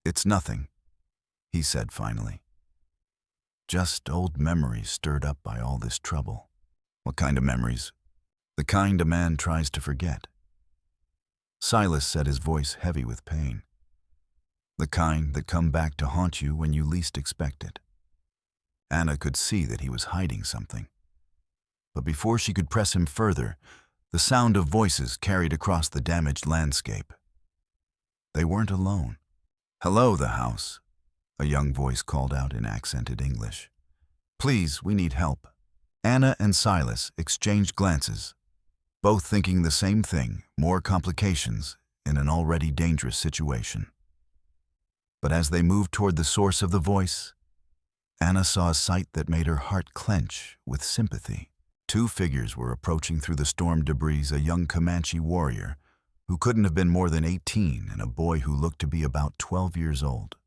Speaker 1: "It's nothing," he said finally. "Just old memories stirred up by all this trouble." "What kind of memories?" "The kind a man tries to forget." Silas said, his voice heavy with pain. "The kind that come back to haunt you when you least expect it." Anna could see that he was hiding something. But before she could press him further, the sound of voices carried across the damaged landscape. They weren't alone. "Hello, the house," a young voice called out in accented English. "Please, we need help." Anna and Silas exchanged glances, both thinking the same thing, more complications in an already dangerous situation. But as they moved toward the source of the voice, Anna saw a sight that made her heart clench with sympathy. Two figures were approaching through the storm debris, a young Comanche warrior who couldn't have been more than 18 and a boy who looked to be about 12 years old.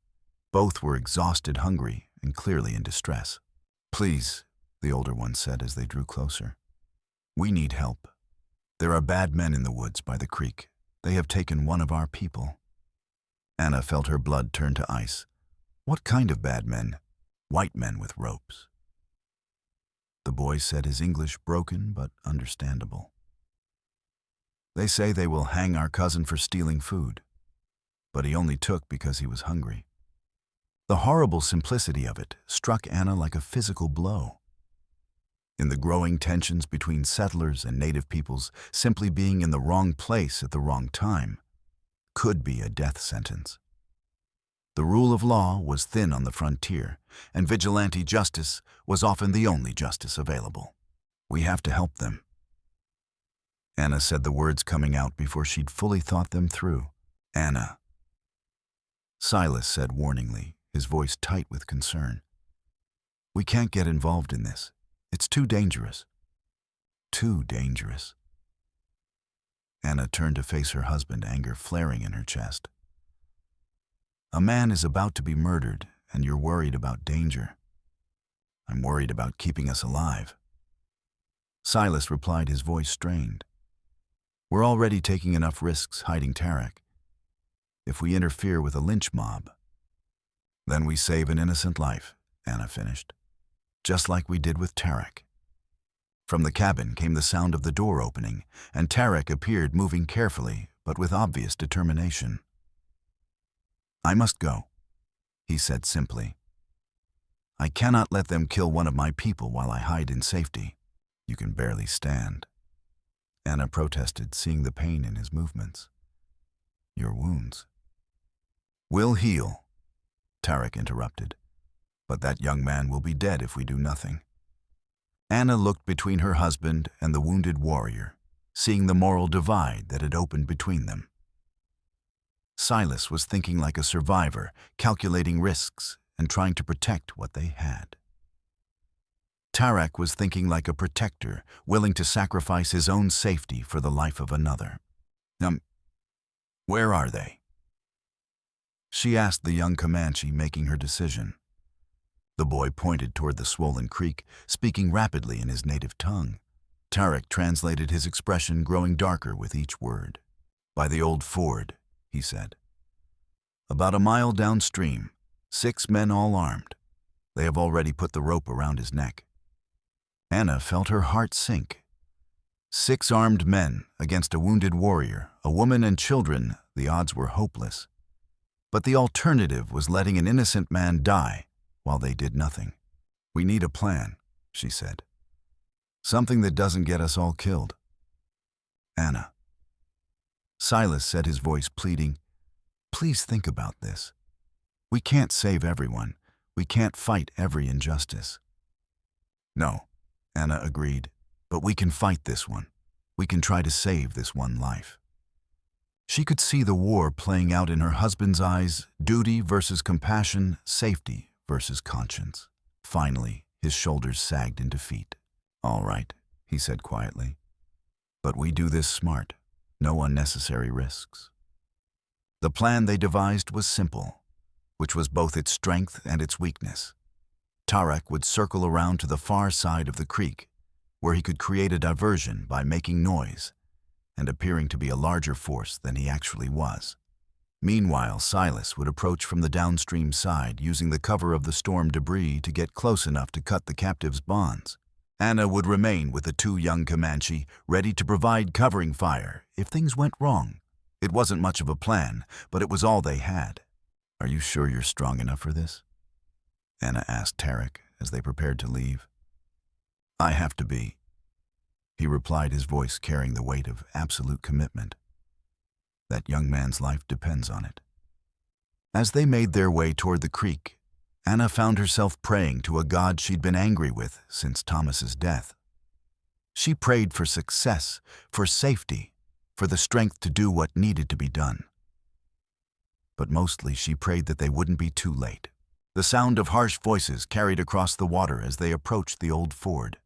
Speaker 1: Both were exhausted, hungry, and clearly in distress. "Please," the older one said as they drew closer. "We need help. There are bad men in the woods by the creek. They have taken one of our people." Anna felt her blood turn to ice. "What kind of bad men?" "White men with ropes." The boy said, his English broken but understandable. "They say they will hang our cousin for stealing food, but he only took because he was hungry." The horrible simplicity of it struck Anna like a physical blow. In the growing tensions between settlers and native peoples, simply being in the wrong place at the wrong time could be a death sentence. The rule of law was thin on the frontier, and vigilante justice was often the only justice available. "We have to help them." Anna said the words coming out before she'd fully thought them through. Anna. Silas said warningly, his voice tight with concern. We can't get involved in this. It's too dangerous. Too dangerous. Anna turned to face her husband, anger flaring in her chest. A man is about to be murdered, and you're worried about danger. I'm worried about keeping us alive. Silas replied, his voice strained. We're already taking enough risks hiding Tarek. If we interfere with a lynch mob, then we save an innocent life, Anna finished. Just like we did with Tarek. From the cabin came the sound of the door opening, and Tarek appeared, moving carefully, but with obvious determination. I must go, he said simply. I cannot let them kill one of my people while I hide in safety. You can barely stand. Anna protested, seeing the pain in his movements. Your wounds will heal, Tarek interrupted. But that young man will be dead if we do nothing. Anna looked between her husband and the wounded warrior, seeing the moral divide that had opened between them. Silas was thinking like a survivor, calculating risks and trying to protect what they had. Tarek was thinking like a protector, willing to sacrifice his own safety for the life of another. Where are they? She asked the young Comanche, making her decision. The boy pointed toward the swollen creek, speaking rapidly in his native tongue. Tarek translated his expression, growing darker with each word. By the old ford, he said. About a mile downstream, 6 men all armed. They have already put the rope around his neck. Anna felt her heart sink. 6 armed men against a wounded warrior, a woman and children, the odds were hopeless. But the alternative was letting an innocent man die while they did nothing. We need a plan, she said. Something that doesn't get us all killed. Anna. Silas said, his voice pleading, please think about this. We can't save everyone. We can't fight every injustice. No, Anna agreed, but we can fight this one. We can try to save this one life. She could see the war playing out in her husband's eyes, duty versus compassion, safety versus conscience. Finally, his shoulders sagged in defeat. All right, he said quietly. But we do this smart. No unnecessary risks. The plan they devised was simple, which was both its strength and its weakness. Tarek would circle around to the far side of the creek, where he could create a diversion by making noise and appearing to be a larger force than he actually was. Meanwhile, Silas would approach from the downstream side, using the cover of the storm debris to get close enough to cut the captives' bonds. Anna would remain with the 2 young Comanche, ready to provide covering fire if things went wrong. It wasn't much of a plan, but it was all they had. Are you sure you're strong enough for this? Anna asked Tarek as they prepared to leave. I have to be, he replied, his voice carrying the weight of absolute commitment. That young man's life depends on it. As they made their way toward the creek, Anna found herself praying to a God she'd been angry with since Thomas's death. She prayed for success, for safety, for the strength to do what needed to be done. But mostly she prayed that they wouldn't be too late. The sound of harsh voices carried across the water as they approached the old ford.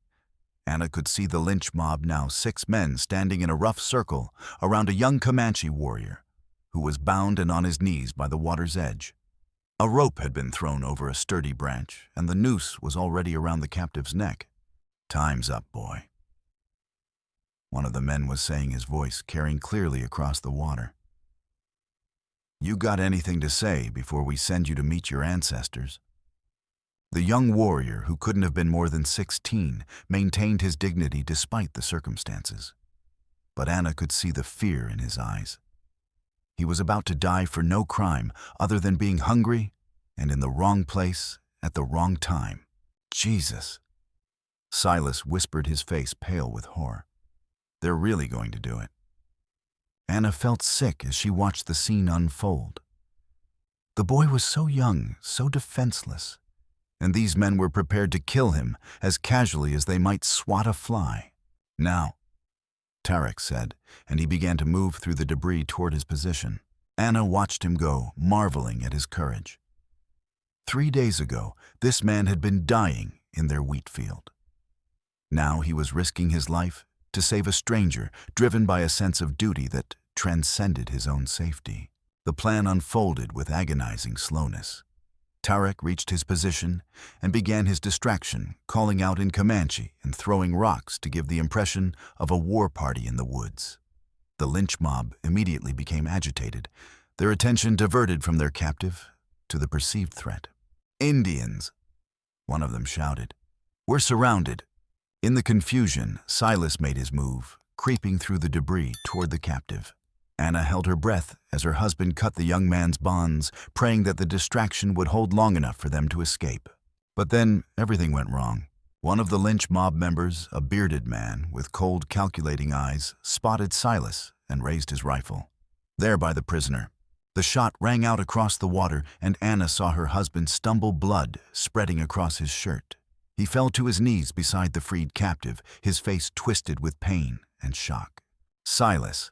Speaker 1: Anna could see the lynch mob, now 6 men standing in a rough circle around a young Comanche warrior who was bound and on his knees by the water's edge. A rope had been thrown over a sturdy branch, and the noose was already around the captive's neck. Time's up, boy. One of the men was saying, his voice carrying clearly across the water. You got anything to say before we send you to meet your ancestors? The young warrior, who couldn't have been more than 16, maintained his dignity despite the circumstances. But Anna could see the fear in his eyes. He was about to die for no crime other than being hungry and in the wrong place at the wrong time. Jesus! Silas whispered, his face pale with horror. They're really going to do it. Anna felt sick as she watched the scene unfold. The boy was so young, so defenseless, and these men were prepared to kill him as casually as they might swat a fly. Now, Tarek said, and he began to move through the debris toward his position. Anna watched him go, marveling at his courage. 3 days ago, this man had been dying in their wheat field. Now he was risking his life to save a stranger, driven by a sense of duty that transcended his own safety. The plan unfolded with agonizing slowness. Tarek reached his position and began his distraction, calling out in Comanche and throwing rocks to give the impression of a war party in the woods. The lynch mob immediately became agitated, their attention diverted from their captive to the perceived threat. "Indians!" one of them shouted. "We're surrounded." In the confusion, Silas made his move, creeping through the debris toward the captive. Anna held her breath as her husband cut the young man's bonds, praying that the distraction would hold long enough for them to escape. But then everything went wrong. One of the lynch mob members, a bearded man with cold, calculating eyes, spotted Silas and raised his rifle. There by the prisoner. The shot rang out across the water, and Anna saw her husband stumble, blood spreading across his shirt. He fell to his knees beside the freed captive, his face twisted with pain and shock. "Silas!"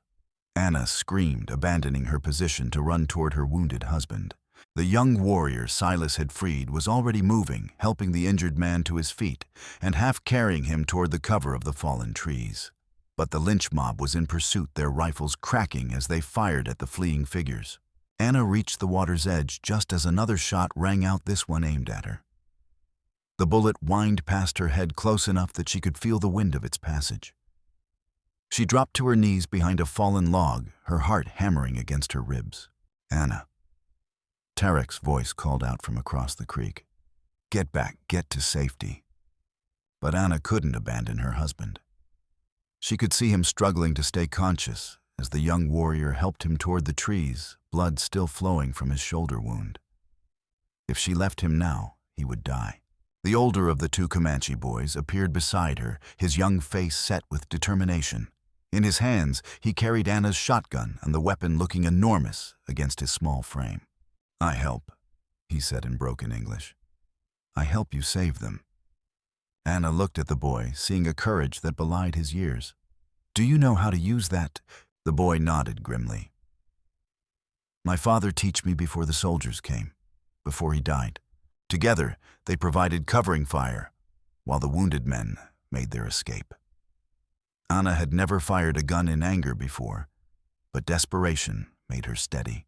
Speaker 1: Anna screamed, abandoning her position to run toward her wounded husband. The young warrior Silas had freed was already moving, helping the injured man to his feet and half carrying him toward the cover of the fallen trees. But the lynch mob was in pursuit, their rifles cracking as they fired at the fleeing figures. Anna reached the water's edge just as another shot rang out, this one aimed at her. The bullet whined past her head close enough that she could feel the wind of its passage. She dropped to her knees behind a fallen log, her heart hammering against her ribs. "Anna." Tarek's voice called out from across the creek. "Get back, get to safety." But Anna couldn't abandon her husband. She could see him struggling to stay conscious as the young warrior helped him toward the trees, blood still flowing from his shoulder wound. If she left him now, he would die. The older of the two Comanche boys appeared beside her, his young face set with determination. In his hands, he carried Anna's shotgun and the weapon looking enormous against his small frame. "I help," he said in broken English. "I help you save them." Anna looked at the boy, seeing a courage that belied his years. "Do you know how to use that?" The boy nodded grimly. "My father taught me before the soldiers came, before he died. Together, they provided covering fire, while the wounded men made their escape." Anna had never fired a gun in anger before, but desperation made her steady.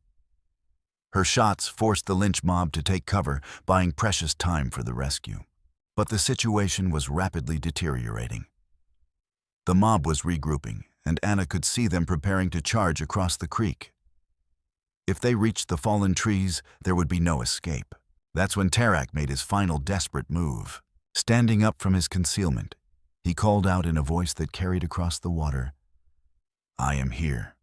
Speaker 1: Her shots forced the lynch mob to take cover, buying precious time for the rescue. But the situation was rapidly deteriorating. The mob was regrouping, and Anna could see them preparing to charge across the creek. If they reached the fallen trees, there would be no escape. That's when Tarek made his final desperate move. Standing up from his concealment, he called out in a voice that carried across the water, "I am here.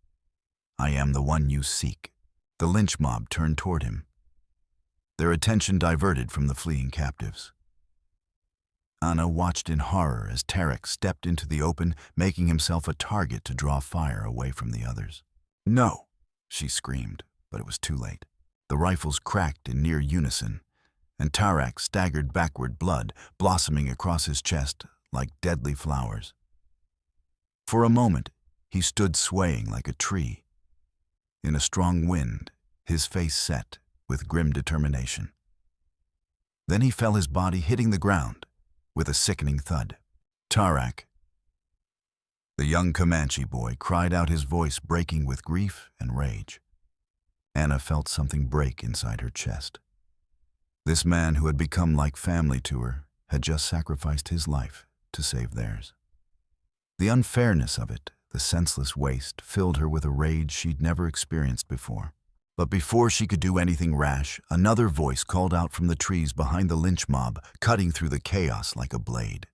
Speaker 1: I am the one you seek." The lynch mob turned toward him, their attention diverted from the fleeing captives. Anna watched in horror as Tarek stepped into the open, making himself a target to draw fire away from the others. "No!" she screamed, but it was too late. The rifles cracked in near unison, and Tarek staggered backward, blood blossoming across his chest like deadly flowers. For a moment, he stood swaying like a tree. In a strong wind, his face set with grim determination. Then he felt his body hitting the ground with a sickening thud. "Tarek!" The young Comanche boy cried out, his voice breaking with grief and rage. Anna felt something break inside her chest. This man who had become like family to her had just sacrificed his life to save theirs. The unfairness of it, the senseless waste, filled her with a rage she'd never experienced before. But before she could do anything rash, another voice called out from the trees behind the lynch mob, cutting through the chaos like a blade.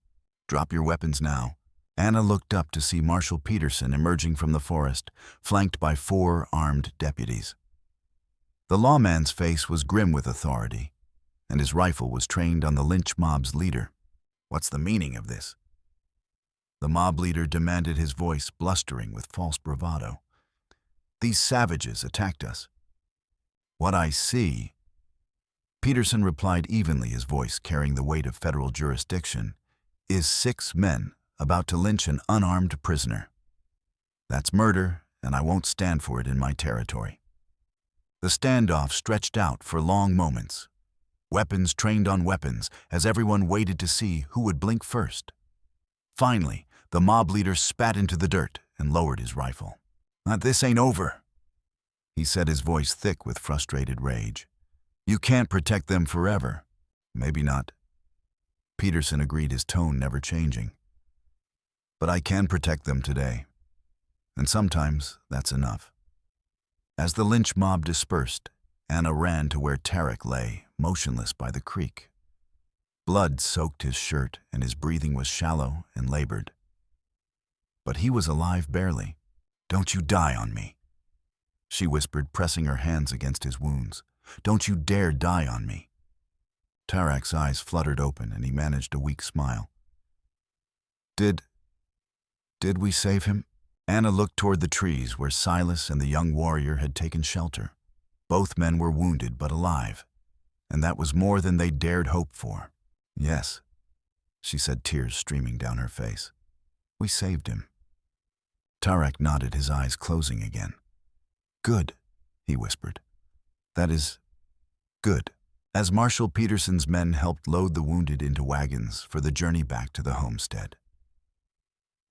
Speaker 1: "Drop your weapons now." Anna looked up to see Marshal Peterson emerging from the forest, flanked by 4 armed deputies. The lawman's face was grim with authority, and his rifle was trained on the lynch mob's leader. "What's the meaning of this?" The mob leader demanded, his voice blustering with false bravado. "These savages attacked us." "What I see," Peterson replied evenly, his voice carrying the weight of federal jurisdiction, "is 6 men about to lynch an unarmed prisoner. That's murder, and I won't stand for it in my territory. The standoff stretched out for long moments. Weapons trained on weapons as everyone waited to see who would blink first. Finally, the mob leader spat into the dirt and lowered his rifle. "This ain't over," he said, his voice thick with frustrated rage. "You can't protect them forever." "Maybe not." Peterson agreed, his tone never changing. "But I can protect them today. And sometimes that's enough." As the lynch mob dispersed, Anna ran to where Tarek lay, motionless by the creek. Blood soaked his shirt, and his breathing was shallow and labored. But he was alive barely. "Don't you die on me," she whispered, pressing her hands against his wounds. "Don't you dare die on me." Tarek's eyes fluttered open, and he managed a weak smile. Did we save him?" Anna looked toward the trees where Silas and the young warrior had taken shelter. Both men were wounded but alive, and that was more than they dared hope for. "Yes," she said, tears streaming down her face. "We saved him." Tarek nodded, his eyes closing again. "Good," he whispered. "That is good." As Marshal Peterson's men helped load the wounded into wagons for the journey back to the homestead,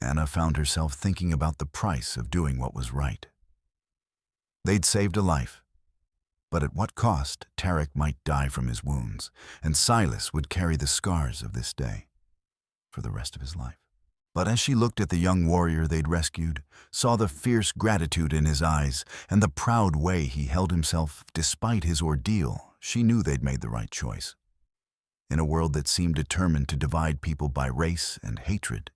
Speaker 1: Anna found herself thinking about the price of doing what was right. They'd saved a life, but at what cost? Tarek might die from his wounds, and Silas would carry the scars of this day for the rest of his life. But as she looked at the young warrior they'd rescued, saw the fierce gratitude in his eyes and the proud way he held himself despite his ordeal, she knew they'd made the right choice. In a world that seemed determined to divide people by race and hatred,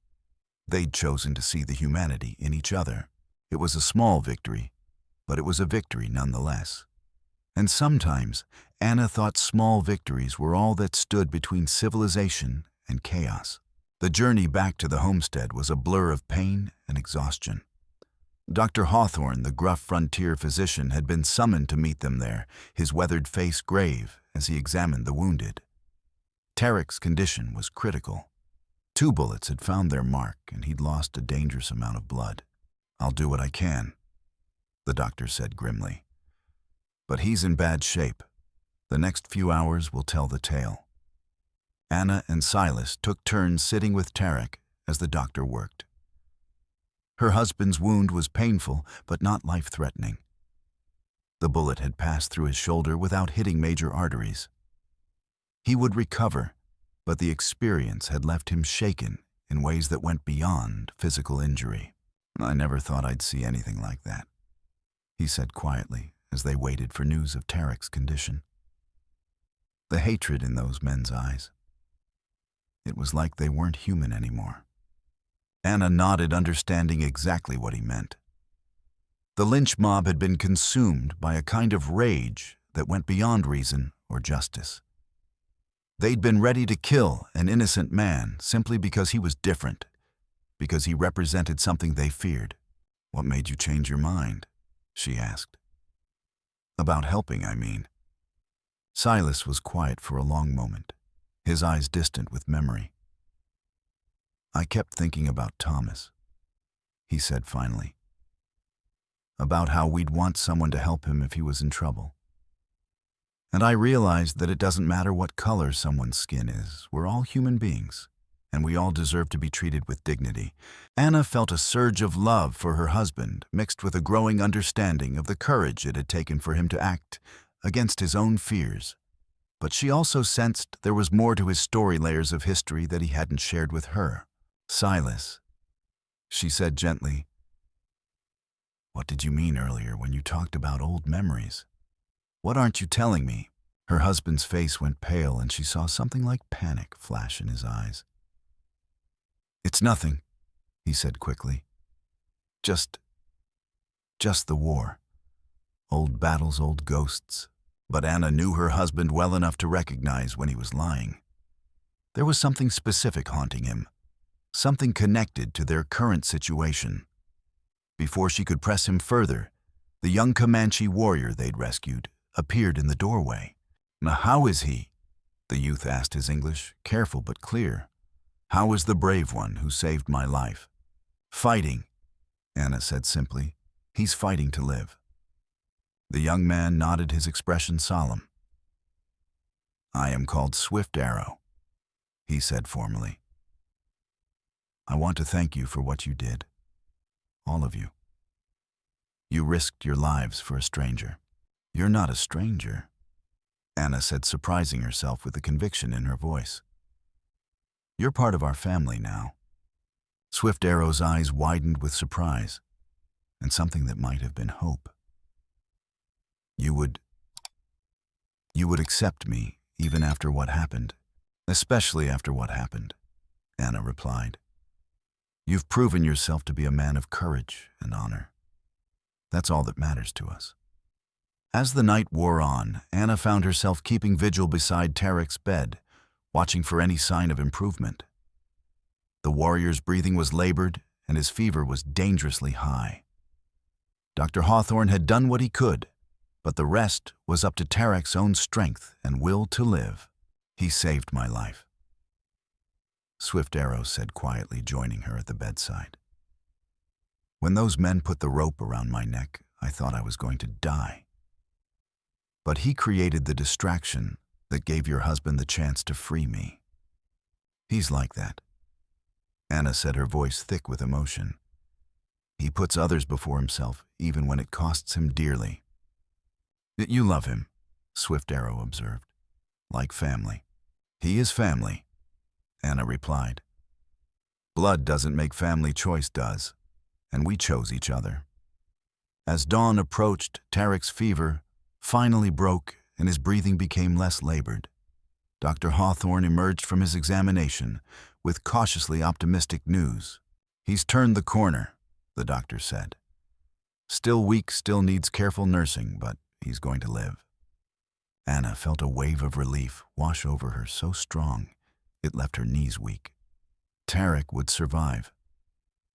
Speaker 1: they'd chosen to see the humanity in each other. It was a small victory, but it was a victory nonetheless. And sometimes Anna thought small victories were all that stood between civilization and chaos. The journey back to the homestead was a blur of pain and exhaustion. Dr. Hawthorne, the gruff frontier physician, had been summoned to meet them there, his weathered face grave as he examined the wounded. Tarek's condition was critical. 2 bullets had found their mark, and he'd lost a dangerous amount of blood. "I'll do what I can," the doctor said grimly. "But he's in bad shape. The next few hours will tell the tale." Anna and Silas took turns sitting with Tarek as the doctor worked. Her husband's wound was painful, but not life-threatening. The bullet had passed through his shoulder without hitting major arteries. He would recover, but the experience had left him shaken in ways that went beyond physical injury. "I never thought I'd see anything like that," he said quietly as they waited for news of Tarek's condition. The hatred in those men's eyes. It was like they weren't human anymore. Anna nodded, understanding exactly what he meant. The lynch mob had been consumed by a kind of rage that went beyond reason or justice. They'd been ready to kill an innocent man simply because he was different, because he represented something they feared. "What made you change your mind?" she asked. "About helping, I mean." Silas was quiet for a long moment, his eyes distant with memory. "I kept thinking about Thomas," he said finally. "About how we'd want someone to help him if he was in trouble. And I realized that it doesn't matter what color someone's skin is. We're all human beings, and we all deserve to be treated with dignity." Anna felt a surge of love for her husband, mixed with a growing understanding of the courage it had taken for him to act against his own fears. But she also sensed there was more to his story, layers of history that he hadn't shared with her. "Silas," she said gently, "what did you mean earlier when you talked about old memories? What aren't you telling me?" Her husband's face went pale, and she saw something like panic flash in his eyes. "It's nothing," he said quickly. Just the war. Old battles, old ghosts." But Anna knew her husband well enough to recognize when he was lying. There was something specific haunting him, something connected to their current situation. Before she could press him further, the young Comanche warrior they'd rescued appeared in the doorway. "How is he?" the youth asked, his English careful but clear. "How is the brave one who saved my life?" "Fighting," Anna said simply. He's fighting to live. The young man nodded, his expression solemn. I am called Swift Arrow, he said formally. I want to thank you for what you did. All of you. You risked your lives for a stranger. You're not a stranger, Anna said, surprising herself with the conviction in her voice. You're part of our family now. Swift Arrow's eyes widened with surprise, and something that might have been hope. You would accept me even after what happened, especially after what happened, Anna replied. You've proven yourself to be a man of courage and honor. That's all that matters to us. As the night wore on, Anna found herself keeping vigil beside Tarek's bed, watching for any sign of improvement. The warrior's breathing was labored, and his fever was dangerously high. Dr. Hawthorne had done what he could, but the rest was up to Tarek's own strength and will to live. He saved my life, Swift Arrow said quietly, joining her at the bedside. When those men put the rope around my neck, I thought I was going to die. But he created the distraction that gave your husband the chance to free me. He's like that, Anna said, her voice thick with emotion. He puts others before himself, even when it costs him dearly. You love him, Swift Arrow observed. Like family. He is family, Anna replied. Blood doesn't make family, choice does, and we chose each other. As dawn approached, Tarek's fever finally broke and his breathing became less labored. Dr. Hawthorne emerged from his examination with cautiously optimistic news. He's turned the corner, the doctor said. Still weak, still needs careful nursing, but he's going to live. Anna felt a wave of relief wash over her, so strong it left her knees weak. Tarek would survive,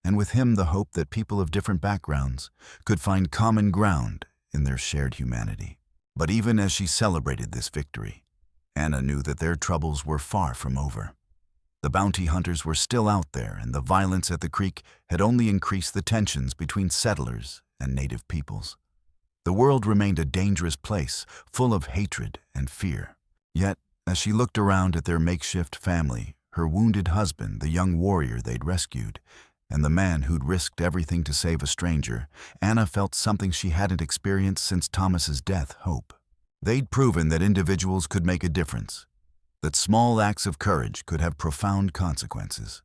Speaker 1: and with him the hope that people of different backgrounds could find common ground in their shared humanity. But even as she celebrated this victory, Anna knew that their troubles were far from over. The bounty hunters were still out there, and the violence at the creek had only increased the tensions between settlers and native peoples. The world remained a dangerous place, full of hatred and fear. Yet, as she looked around at their makeshift family, her wounded husband, the young warrior they'd rescued, and the man who'd risked everything to save a stranger, Anna felt something she hadn't experienced since Thomas's death: hope. They'd proven that individuals could make a difference, that small acts of courage could have profound consequences.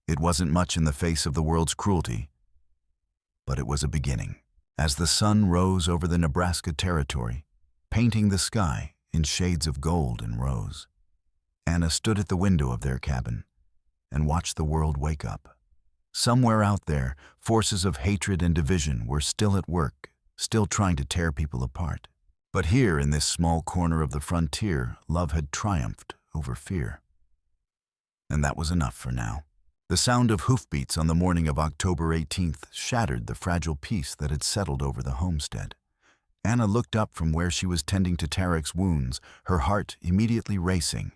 Speaker 1: It wasn't much in the face of the world's cruelty, but it was a beginning. As the sun rose over the Nebraska territory, painting the sky in shades of gold and rose, Anna stood at the window of their cabin and watched the world wake up. Somewhere out there, forces of hatred and division were still at work, still trying to tear people apart. But here, in this small corner of the frontier, love had triumphed over fear. And that was enough for now. The sound of hoofbeats on the morning of October 18th shattered the fragile peace that had settled over the homestead. Anna looked up from where she was tending to Tarek's wounds, her heart immediately racing,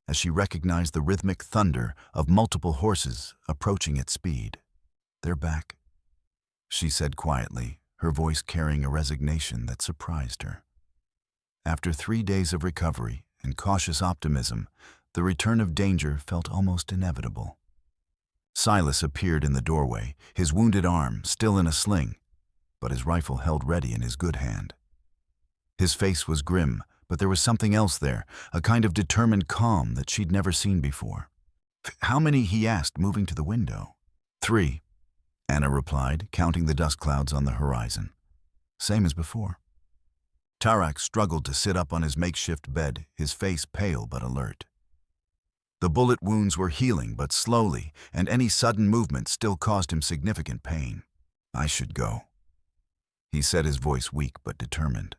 Speaker 1: as she recognized the rhythmic thunder of multiple horses approaching at speed. They're back, she said quietly, her voice carrying a resignation that surprised her. After 3 days of recovery and cautious optimism, the return of danger felt almost inevitable. Silas appeared in the doorway, his wounded arm still in a sling, but his rifle held ready in his good hand. His face was grim, but there was something else there, a kind of determined calm that she'd never seen before. How many? He asked, moving to the window. 3, Anna replied, counting the dust clouds on the horizon. Same as before. Tarak struggled to sit up on his makeshift bed, his face pale but alert. The bullet wounds were healing but slowly, and any sudden movement still caused him significant pain. I should go, he said, his voice weak but determined.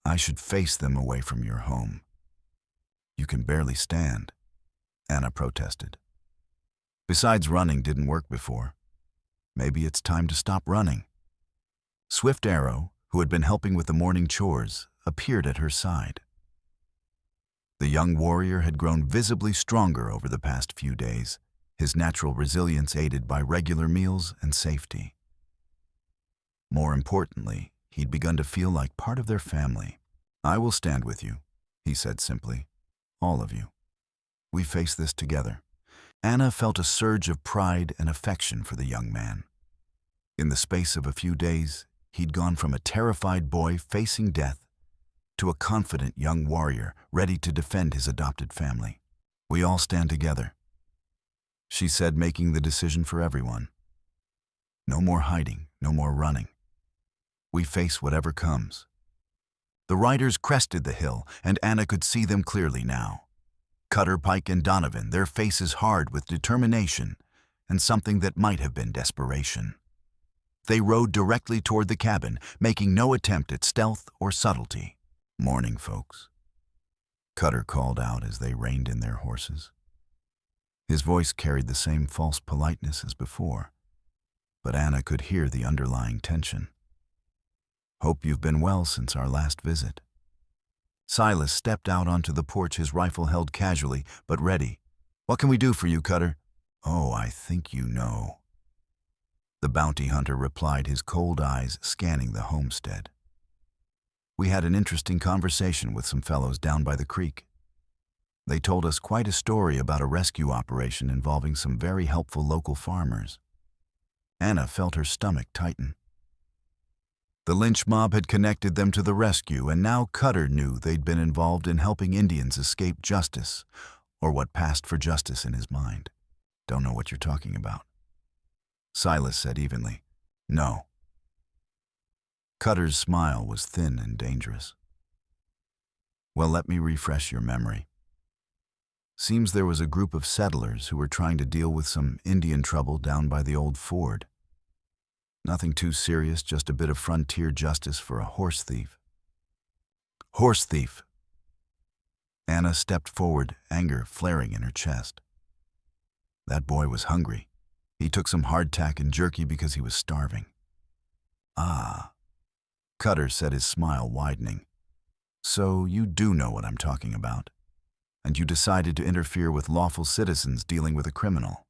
Speaker 1: I should face them away from your home. You can barely stand, Anna protested. Besides, running didn't work before. Maybe it's time to stop running. Swift Arrow, who had been helping with the morning chores, appeared at her side. The young warrior had grown visibly stronger over the past few days, his natural resilience aided by regular meals and safety. More importantly, he'd begun to feel like part of their family. "I will stand with you," he said simply. "All of you. We face this together." Anna felt a surge of pride and affection for the young man. In the space of a few days, he'd gone from a terrified boy facing death to a confident young warrior ready to defend his adopted family. "We all stand together," she said, making the decision for everyone. "No more hiding, no more running. We face whatever comes." The riders crested the hill, and Anna could see them clearly now. Cutter, Pike, and Donovan, their faces hard with determination and something that might have been desperation. They rode directly toward the cabin, making no attempt at stealth or subtlety. "Morning, folks," Cutter called out as they reined in their horses. His voice carried the same false politeness as before, but Anna could hear the underlying tension. "Hope you've been well since our last visit." Silas stepped out onto the porch, his rifle held casually, but ready. "What can we do for you, Cutter?" "Oh, I think you know," the bounty hunter replied, his cold eyes scanning the homestead. "We had an interesting conversation with some fellows down by the creek. They told us quite a story about a rescue operation involving some very helpful local farmers." Anna felt her stomach tighten. The lynch mob had connected them to the rescue, and now Cutter knew they'd been involved in helping Indians escape justice, or what passed for justice in his mind. "Don't know what you're talking about," Silas said evenly. "No." Cutter's smile was thin and dangerous. "Well, let me refresh your memory. Seems there was a group of settlers who were trying to deal with some Indian trouble down by the old ford. Nothing too serious, just a bit of frontier justice for a horse thief." "Horse thief!" Anna stepped forward, anger flaring in her chest. That boy was hungry. He took some hardtack and jerky because he was starving. "Ah," Cutter said, his smile widening. "So you do know what I'm talking about. And you decided to interfere with lawful citizens dealing with a criminal."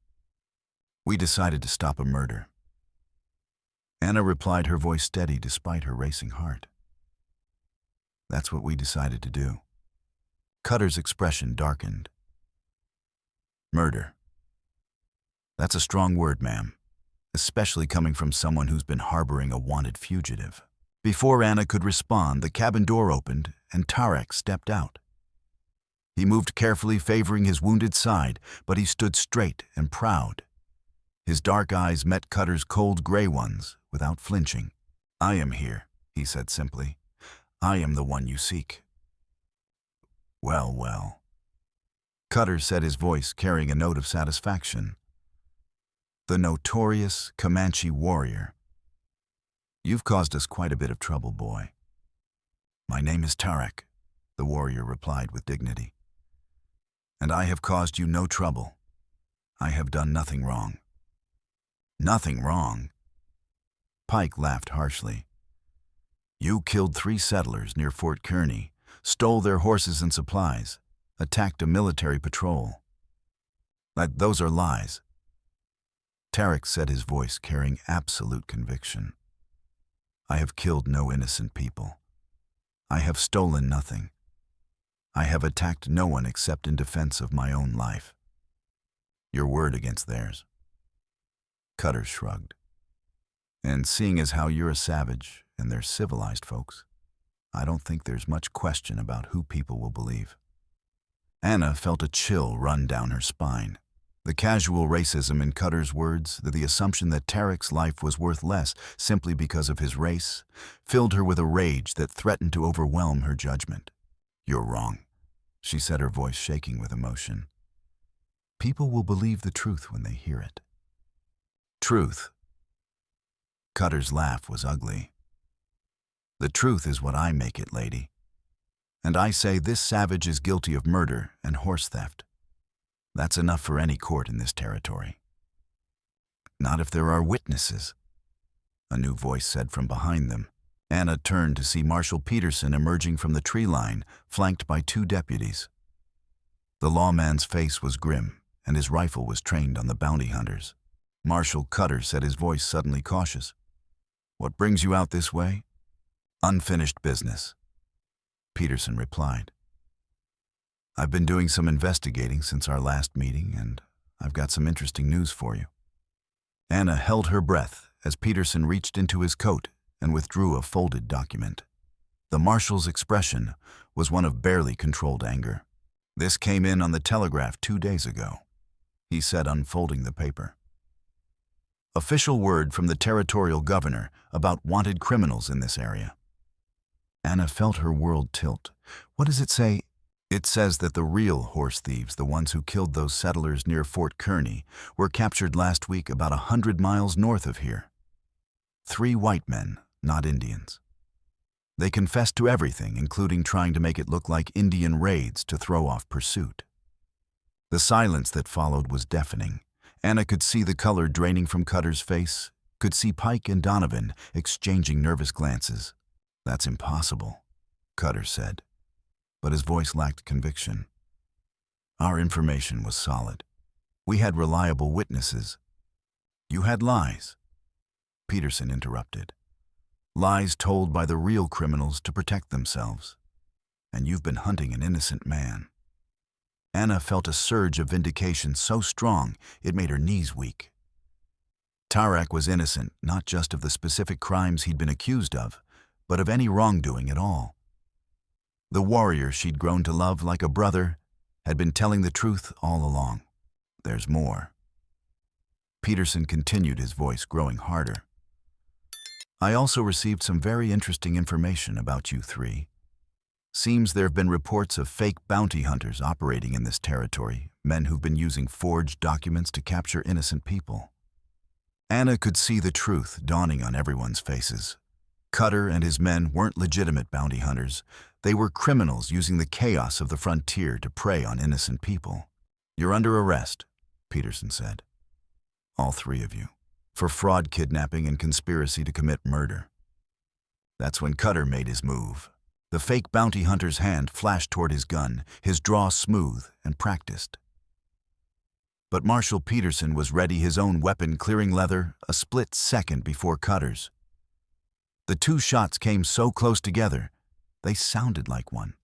Speaker 1: "We decided to stop a murder," Anna replied, her voice steady despite her racing heart. "That's what we decided to do." Cutter's expression darkened. "Murder. That's a strong word, ma'am, especially coming from someone who's been harboring a wanted fugitive." Before Anna could respond, the cabin door opened and Tarek stepped out. He moved carefully, favoring his wounded side, but he stood straight and proud. His dark eyes met Cutter's cold gray ones without flinching. "I am here," he said simply. "I am the one you seek." "Well, well," Cutter said, his voice carrying a note of satisfaction. "The notorious Comanche warrior. You've caused us quite a bit of trouble, boy." "My name is Tarek," the warrior replied with dignity. "And I have caused you no trouble. I have done nothing wrong." "Nothing wrong?" Pike laughed harshly. "You killed 3 settlers near Fort Kearney, stole their horses and supplies, attacked a military patrol. Those are lies." Tarek said, his voice carrying absolute conviction. "I have killed no innocent people. I have stolen nothing. I have attacked no one except in defense of my own life. Your word against theirs." Cutter shrugged. "And seeing as how you're a savage and they're civilized folks, I don't think there's much question about who people will believe." Anna felt a chill run down her spine. The casual racism in Cutter's words, the assumption that Tarek's life was worth less simply because of his race, filled her with a rage that threatened to overwhelm her judgment. "You're wrong," she said, her voice shaking with emotion. "People will believe the truth when they hear it." "Truth?" Cutter's laugh was ugly. "The truth is what I make it, lady. And I say this savage is guilty of murder and horse theft. That's enough for any court in this territory." "Not if there are witnesses," a new voice said from behind them. Anna turned to see Marshal Peterson emerging from the tree line, flanked by 2 deputies. The lawman's face was grim, and his rifle was trained on the bounty hunters. Marshal Cutter said, his voice suddenly cautious. "What brings you out this way?" "Unfinished business," Peterson replied. "I've been doing some investigating since our last meeting, and I've got some interesting news for you." Anna held her breath as Peterson reached into his coat and withdrew a folded document. The marshal's expression was one of barely controlled anger. "This came in on the Telegraph 2 days ago," he said, unfolding the paper. "Official word from the territorial governor about wanted criminals in this area." Anna felt her world tilt. "What does it say?" "It says that the real horse thieves, the ones who killed those settlers near Fort Kearny, were captured last week about 100 miles north of here. 3 white men, not Indians. They confessed to everything, including trying to make it look like Indian raids to throw off pursuit." The silence that followed was deafening. Anna could see the color draining from Cutter's face, could see Pike and Donovan exchanging nervous glances. "That's impossible," Cutter said, but his voice lacked conviction. "Our information was solid. We had reliable witnesses." "You had lies," Peterson interrupted. "Lies told by the real criminals to protect themselves. And you've been hunting an innocent man." Anna felt a surge of vindication so strong it made her knees weak. Tarak was innocent not just of the specific crimes he'd been accused of, but of any wrongdoing at all. The warrior she'd grown to love like a brother had been telling the truth all along. "There's more." Peterson continued, his voice growing harder. "I also received some very interesting information about you 3. Seems there have been reports of fake bounty hunters operating in this territory, men who've been using forged documents to capture innocent people." Anna could see the truth dawning on everyone's faces. Cutter and his men weren't legitimate bounty hunters. They were criminals using the chaos of the frontier to prey on innocent people. "You're under arrest," Peterson said. "All 3 of you, for fraud, kidnapping, and conspiracy to commit murder." That's when Cutter made his move. The fake bounty hunter's hand flashed toward his gun, his draw smooth and practiced. But Marshal Peterson was ready, his own weapon clearing leather a split second before Cutter's. The 2 shots came so close together, they sounded like one.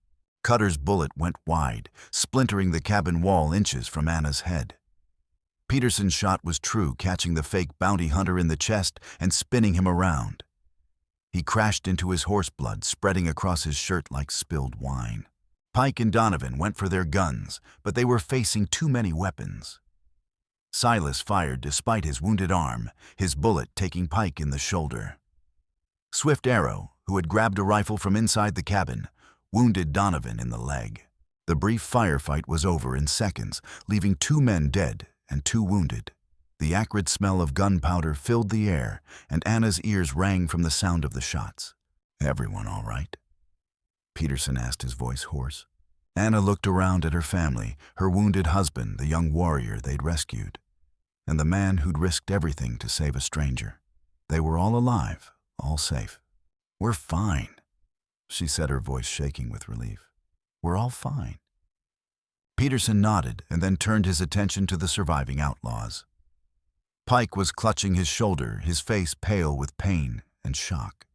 Speaker 1: Cutter's bullet went wide, splintering the cabin wall inches from Anna's head. Peterson's shot was true, catching the fake bounty hunter in the chest and spinning him around. He crashed into his horse blood, spreading across his shirt like spilled wine. Pike and Donovan went for their guns, but they were facing too many weapons. Silas fired despite his wounded arm, his bullet taking Pike in the shoulder. Swift Arrow, who had grabbed a rifle from inside the cabin, wounded Donovan in the leg. The brief firefight was over in seconds, leaving 2 men dead and 2 wounded. The acrid smell of gunpowder filled the air, and Anna's ears rang from the sound of the shots. "Everyone all right?" Peterson asked, his voice hoarse. Anna looked around at her family, her wounded husband, the young warrior they'd rescued, and the man who'd risked everything to save a stranger. They were all alive, all safe. "We're fine," she said, her voice shaking with relief. "We're all fine." Peterson nodded and then turned his attention to the surviving outlaws. Pike was clutching his shoulder, his face pale with pain and shock.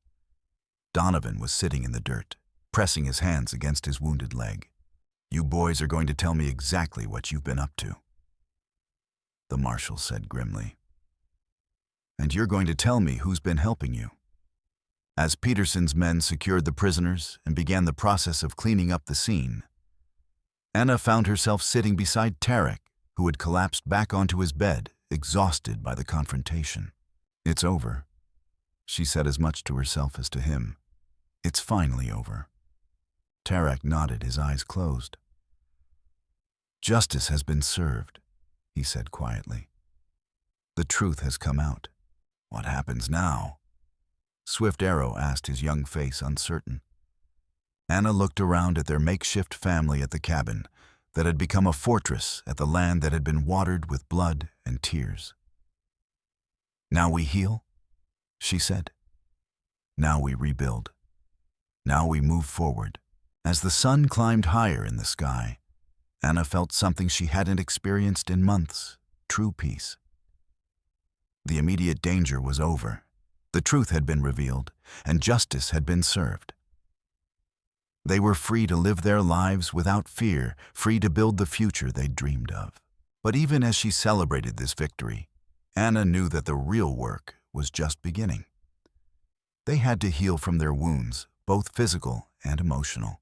Speaker 1: Donovan was sitting in the dirt, pressing his hands against his wounded leg. "You boys are going to tell me exactly what you've been up to," the marshal said grimly. "And you're going to tell me who's been helping you." As Peterson's men secured the prisoners and began the process of cleaning up the scene, Anna found herself sitting beside Tarak, who had collapsed back onto his bed, exhausted by the confrontation. "It's over," she said, as much to herself as to him. "It's finally over." Tarak nodded, his eyes closed. "Justice has been served," he said quietly. "The truth has come out." "What happens now?" Swift Arrow asked, his young face uncertain. Anna looked around at their makeshift family at the cabin that had become a fortress at the land that had been watered with blood and tears. "Now we heal," she said. "Now we rebuild. Now we move forward." As the sun climbed higher in the sky, Anna felt something she hadn't experienced in months: true peace. The immediate danger was over. The truth had been revealed, and justice had been served. They were free to live their lives without fear, free to build the future they'd dreamed of. But even as she celebrated this victory, Anna knew that the real work was just beginning. They had to heal from their wounds, both physical and emotional.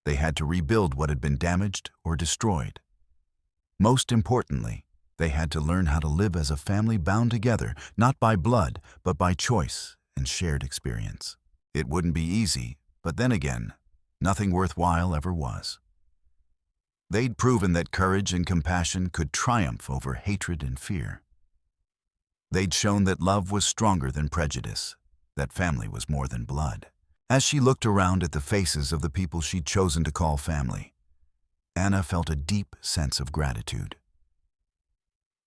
Speaker 1: They had to rebuild what had been damaged or destroyed. Most importantly, they had to learn how to live as a family bound together, not by blood, but by choice and shared experience. It wouldn't be easy, but then again, nothing worthwhile ever was. They'd proven that courage and compassion could triumph over hatred and fear. They'd shown that love was stronger than prejudice, that family was more than blood. As she looked around at the faces of the people she'd chosen to call family, Anna felt a deep sense of gratitude.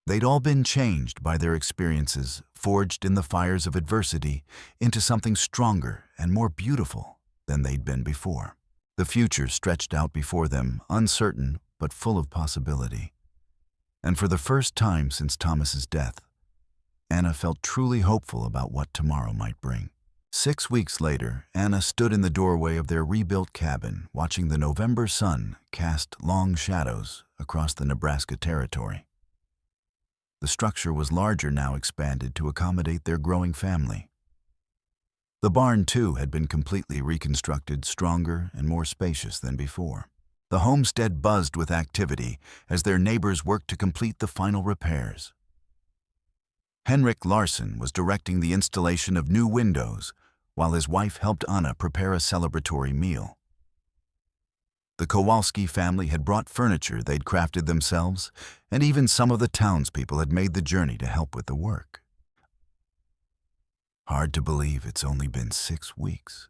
Speaker 1: They'd all been changed by their experiences, forged in the fires of adversity into something stronger and more beautiful than they'd been before. The future stretched out before them, uncertain but full of possibility. And for the first time since Thomas's death, Anna felt truly hopeful about what tomorrow might bring. 6 weeks later, Anna stood in the doorway of their rebuilt cabin, watching the November sun cast long shadows across the Nebraska territory. The structure was larger now, expanded to accommodate their growing family. The barn, too, had been completely reconstructed, stronger and more spacious than before. The homestead buzzed with activity as their neighbors worked to complete the final repairs. Henrik Larsson was directing the installation of new windows, while his wife helped Anna prepare a celebratory meal. The Kowalski family had brought furniture they'd crafted themselves, and even some of the townspeople had made the journey to help with the work. "Hard to believe it's only been 6 weeks,"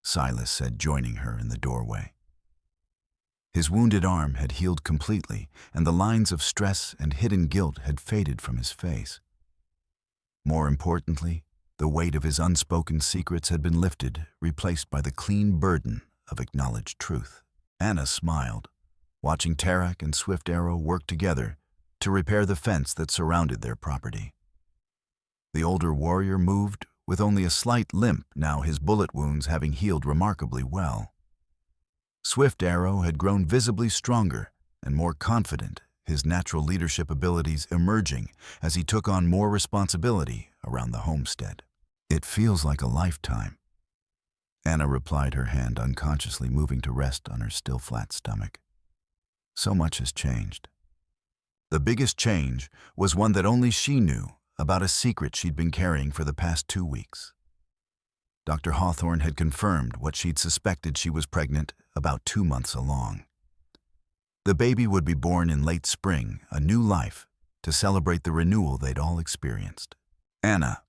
Speaker 1: Silas said, joining her in the doorway. His wounded arm had healed completely, and the lines of stress and hidden guilt had faded from his face. More importantly, the weight of his unspoken secrets had been lifted, replaced by the clean burden of acknowledged truth. Anna smiled, watching Tarak and Swift Arrow work together to repair the fence that surrounded their property. The older warrior moved with only a slight limp, now his bullet wounds having healed remarkably well. Swift Arrow had grown visibly stronger and more confident, his natural leadership abilities emerging as he took on more responsibility around the homestead. "It feels like a lifetime," Anna replied, her hand unconsciously moving to rest on her still flat stomach. So much has changed. The biggest change was one that only she knew, about a secret she'd been carrying for the past 2 weeks. Dr. Hawthorne had confirmed what she'd suspected: she was pregnant, about 2 months along. The baby would be born in late spring, a new life, to celebrate the renewal they'd all experienced. "Anna,"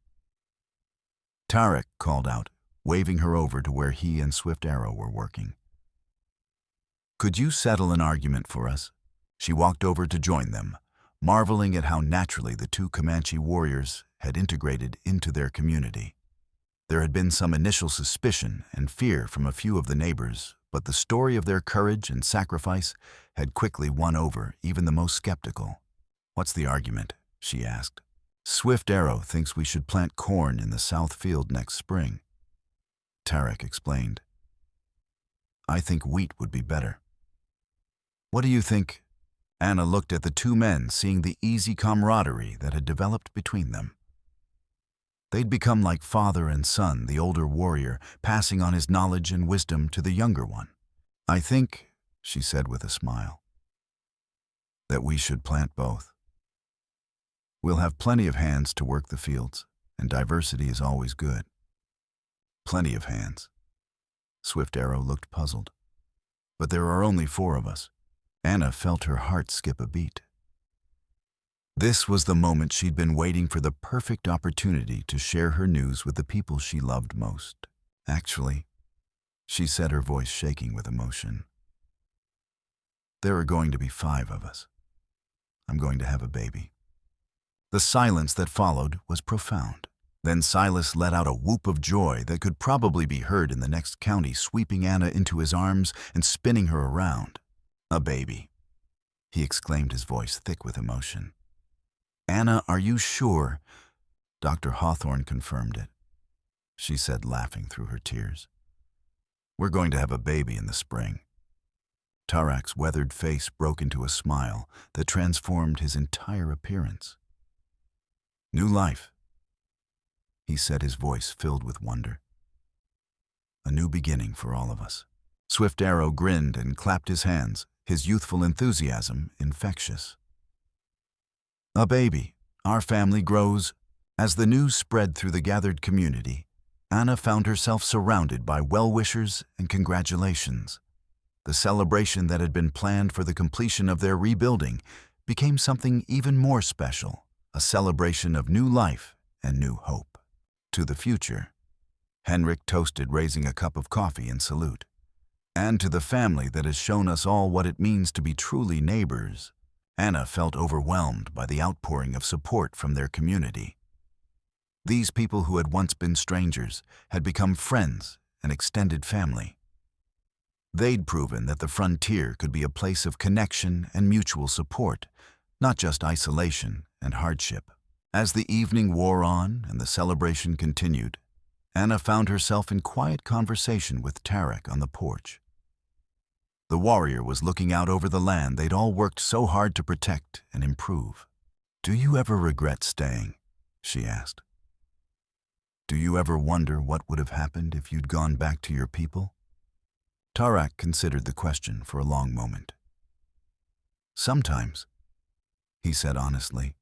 Speaker 1: Tarak called out, waving her over to where he and Swift Arrow were working. "Could you settle an argument for us?" She walked over to join them, marveling at how naturally the two Comanche warriors had integrated into their community. There had been some initial suspicion and fear from a few of the neighbors, but the story of their courage and sacrifice had quickly won over even the most skeptical. "What's the argument?" she asked. "Swift Arrow thinks we should plant corn in the south field next spring," Tarak explained. "I think wheat would be better. What do you think?" Anna looked at the two men, seeing the easy camaraderie that had developed between them. They'd become like father and son, the older warrior passing on his knowledge and wisdom to the younger one. "I think," she said with a smile, "that we should plant both. We'll have plenty of hands to work the fields, and diversity is always good." "Plenty of hands?" Swift Arrow looked puzzled. "But there are only 4 of us." Anna felt her heart skip a beat. This was the moment she'd been waiting for, the perfect opportunity to share her news with the people she loved most. "Actually," she said, her voice shaking with emotion, "there are going to be 5 of us. I'm going to have a baby." The silence that followed was profound. Then Silas let out a whoop of joy that could probably be heard in the next county, sweeping Anna into his arms and spinning her around. A baby. he exclaimed, his voice thick with emotion. "Anna, are you sure?" Dr. Hawthorne confirmed it. She said, laughing through her tears. "We're going to have a baby in the spring." Tarak's weathered face broke into a smile that transformed his entire appearance. "New life," he said, his voice filled with wonder. "A new beginning for all of us." Swift Arrow grinned and clapped his hands, his youthful enthusiasm infectious. "A baby. Our family grows." As the news spread through the gathered community, Anna found herself surrounded by well-wishers and congratulations. The celebration that had been planned for the completion of their rebuilding became something even more special, a celebration of new life and new hope. To the future, Henrik toasted, raising a cup of coffee in salute. And to the family that has shown us all what it means to be truly neighbors. Anna felt overwhelmed by the outpouring of support from their community. These people who had once been strangers had become friends and extended family. They'd proven that the frontier could be a place of connection and mutual support, not just isolation and hardship. As the evening wore on and the celebration continued, Anna found herself in quiet conversation with Tarak on the porch. The warrior was looking out over the land they'd all worked so hard to protect and improve. "Do you ever regret staying?" she asked. "Do you ever wonder what would have happened if you'd gone back to your people?" Tarak considered the question for a long moment. "Sometimes," he said honestly.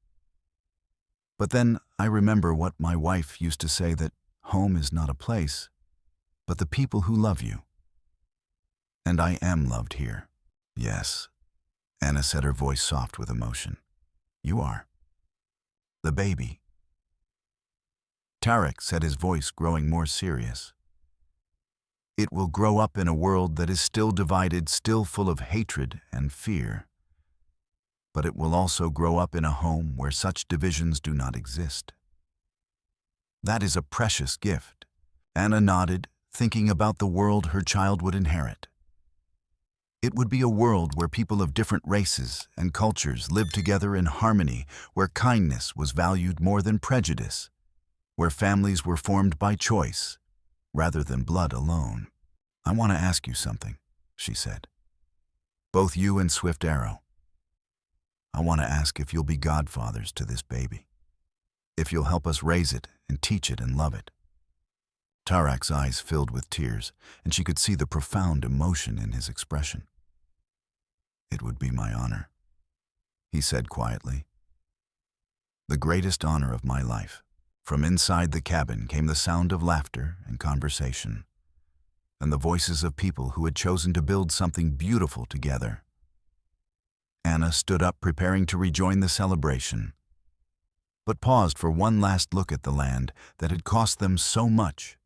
Speaker 1: "But then I remember what my wife used to say, that home is not a place, but the people who love you. And I am loved here." "Yes," Anna said, her voice soft with emotion. "You are. The baby." Tarak said, his voice growing more serious. "It will grow up in a world that is still divided, still full of hatred and fear. But it will also grow up in a home where such divisions do not exist. That is a precious gift." Anna nodded, thinking about the world her child would inherit. It would be a world where people of different races and cultures lived together in harmony, where kindness was valued more than prejudice, where families were formed by choice rather than blood alone. "I want to ask you something," she said. "Both you and Swift Arrow. I want to ask if you'll be godfathers to this baby. If you'll help us raise it and teach it and love it." Tarak's eyes filled with tears, and she could see the profound emotion in his expression. "It would be my honor," he said quietly. "The greatest honor of my life." From inside the cabin came the sound of laughter and conversation, and the voices of people who had chosen to build something beautiful together. Anna stood up, preparing to rejoin the celebration, but paused for one last look at the land that had cost them so much,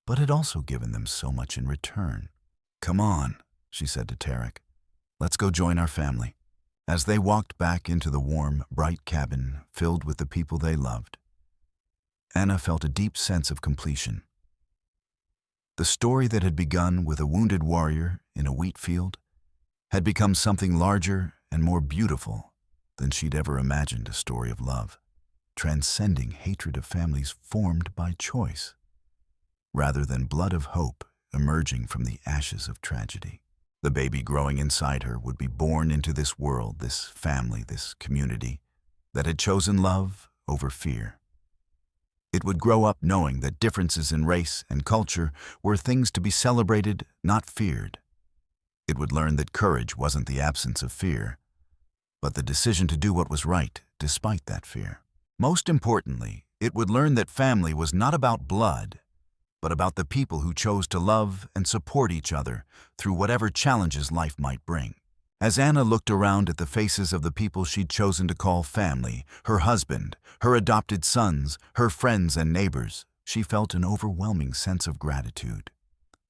Speaker 1: but had also given them so much in return. "Come on," she said to Tarak. "Let's go join our family." As they walked back into the warm, bright cabin filled with the people they loved, Anna felt a deep sense of completion. The story that had begun with a wounded warrior in a wheat field had become something larger and more beautiful than she'd ever imagined, a story of love, transcending hatred, of families formed by choice, rather than blood, of hope emerging from the ashes of tragedy. The baby growing inside her would be born into this world, this family, this community that had chosen love over fear. It would grow up knowing that differences in race and culture were things to be celebrated, not feared. It would learn that courage wasn't the absence of fear, but the decision to do what was right despite that fear. Most importantly, it would learn that family was not about blood, but about the people who chose to love and support each other through whatever challenges life might bring. As Anna looked around at the faces of the people she'd chosen to call family, her husband, her adopted sons, her friends and neighbors, she felt an overwhelming sense of gratitude.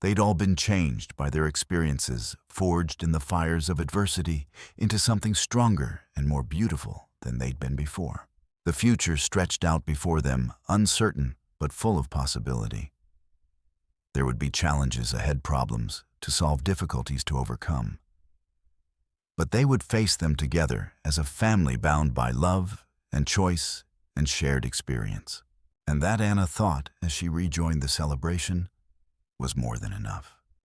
Speaker 1: They'd all been changed by their experiences, forged in the fires of adversity into something stronger and more beautiful than they'd been before. The future stretched out before them, uncertain but full of possibility. There would be challenges ahead, problems to solve, difficulties to overcome. but they would face them together as a family bound by love and choice and shared experience. And that, Anna thought as she rejoined the celebration, was more than enough.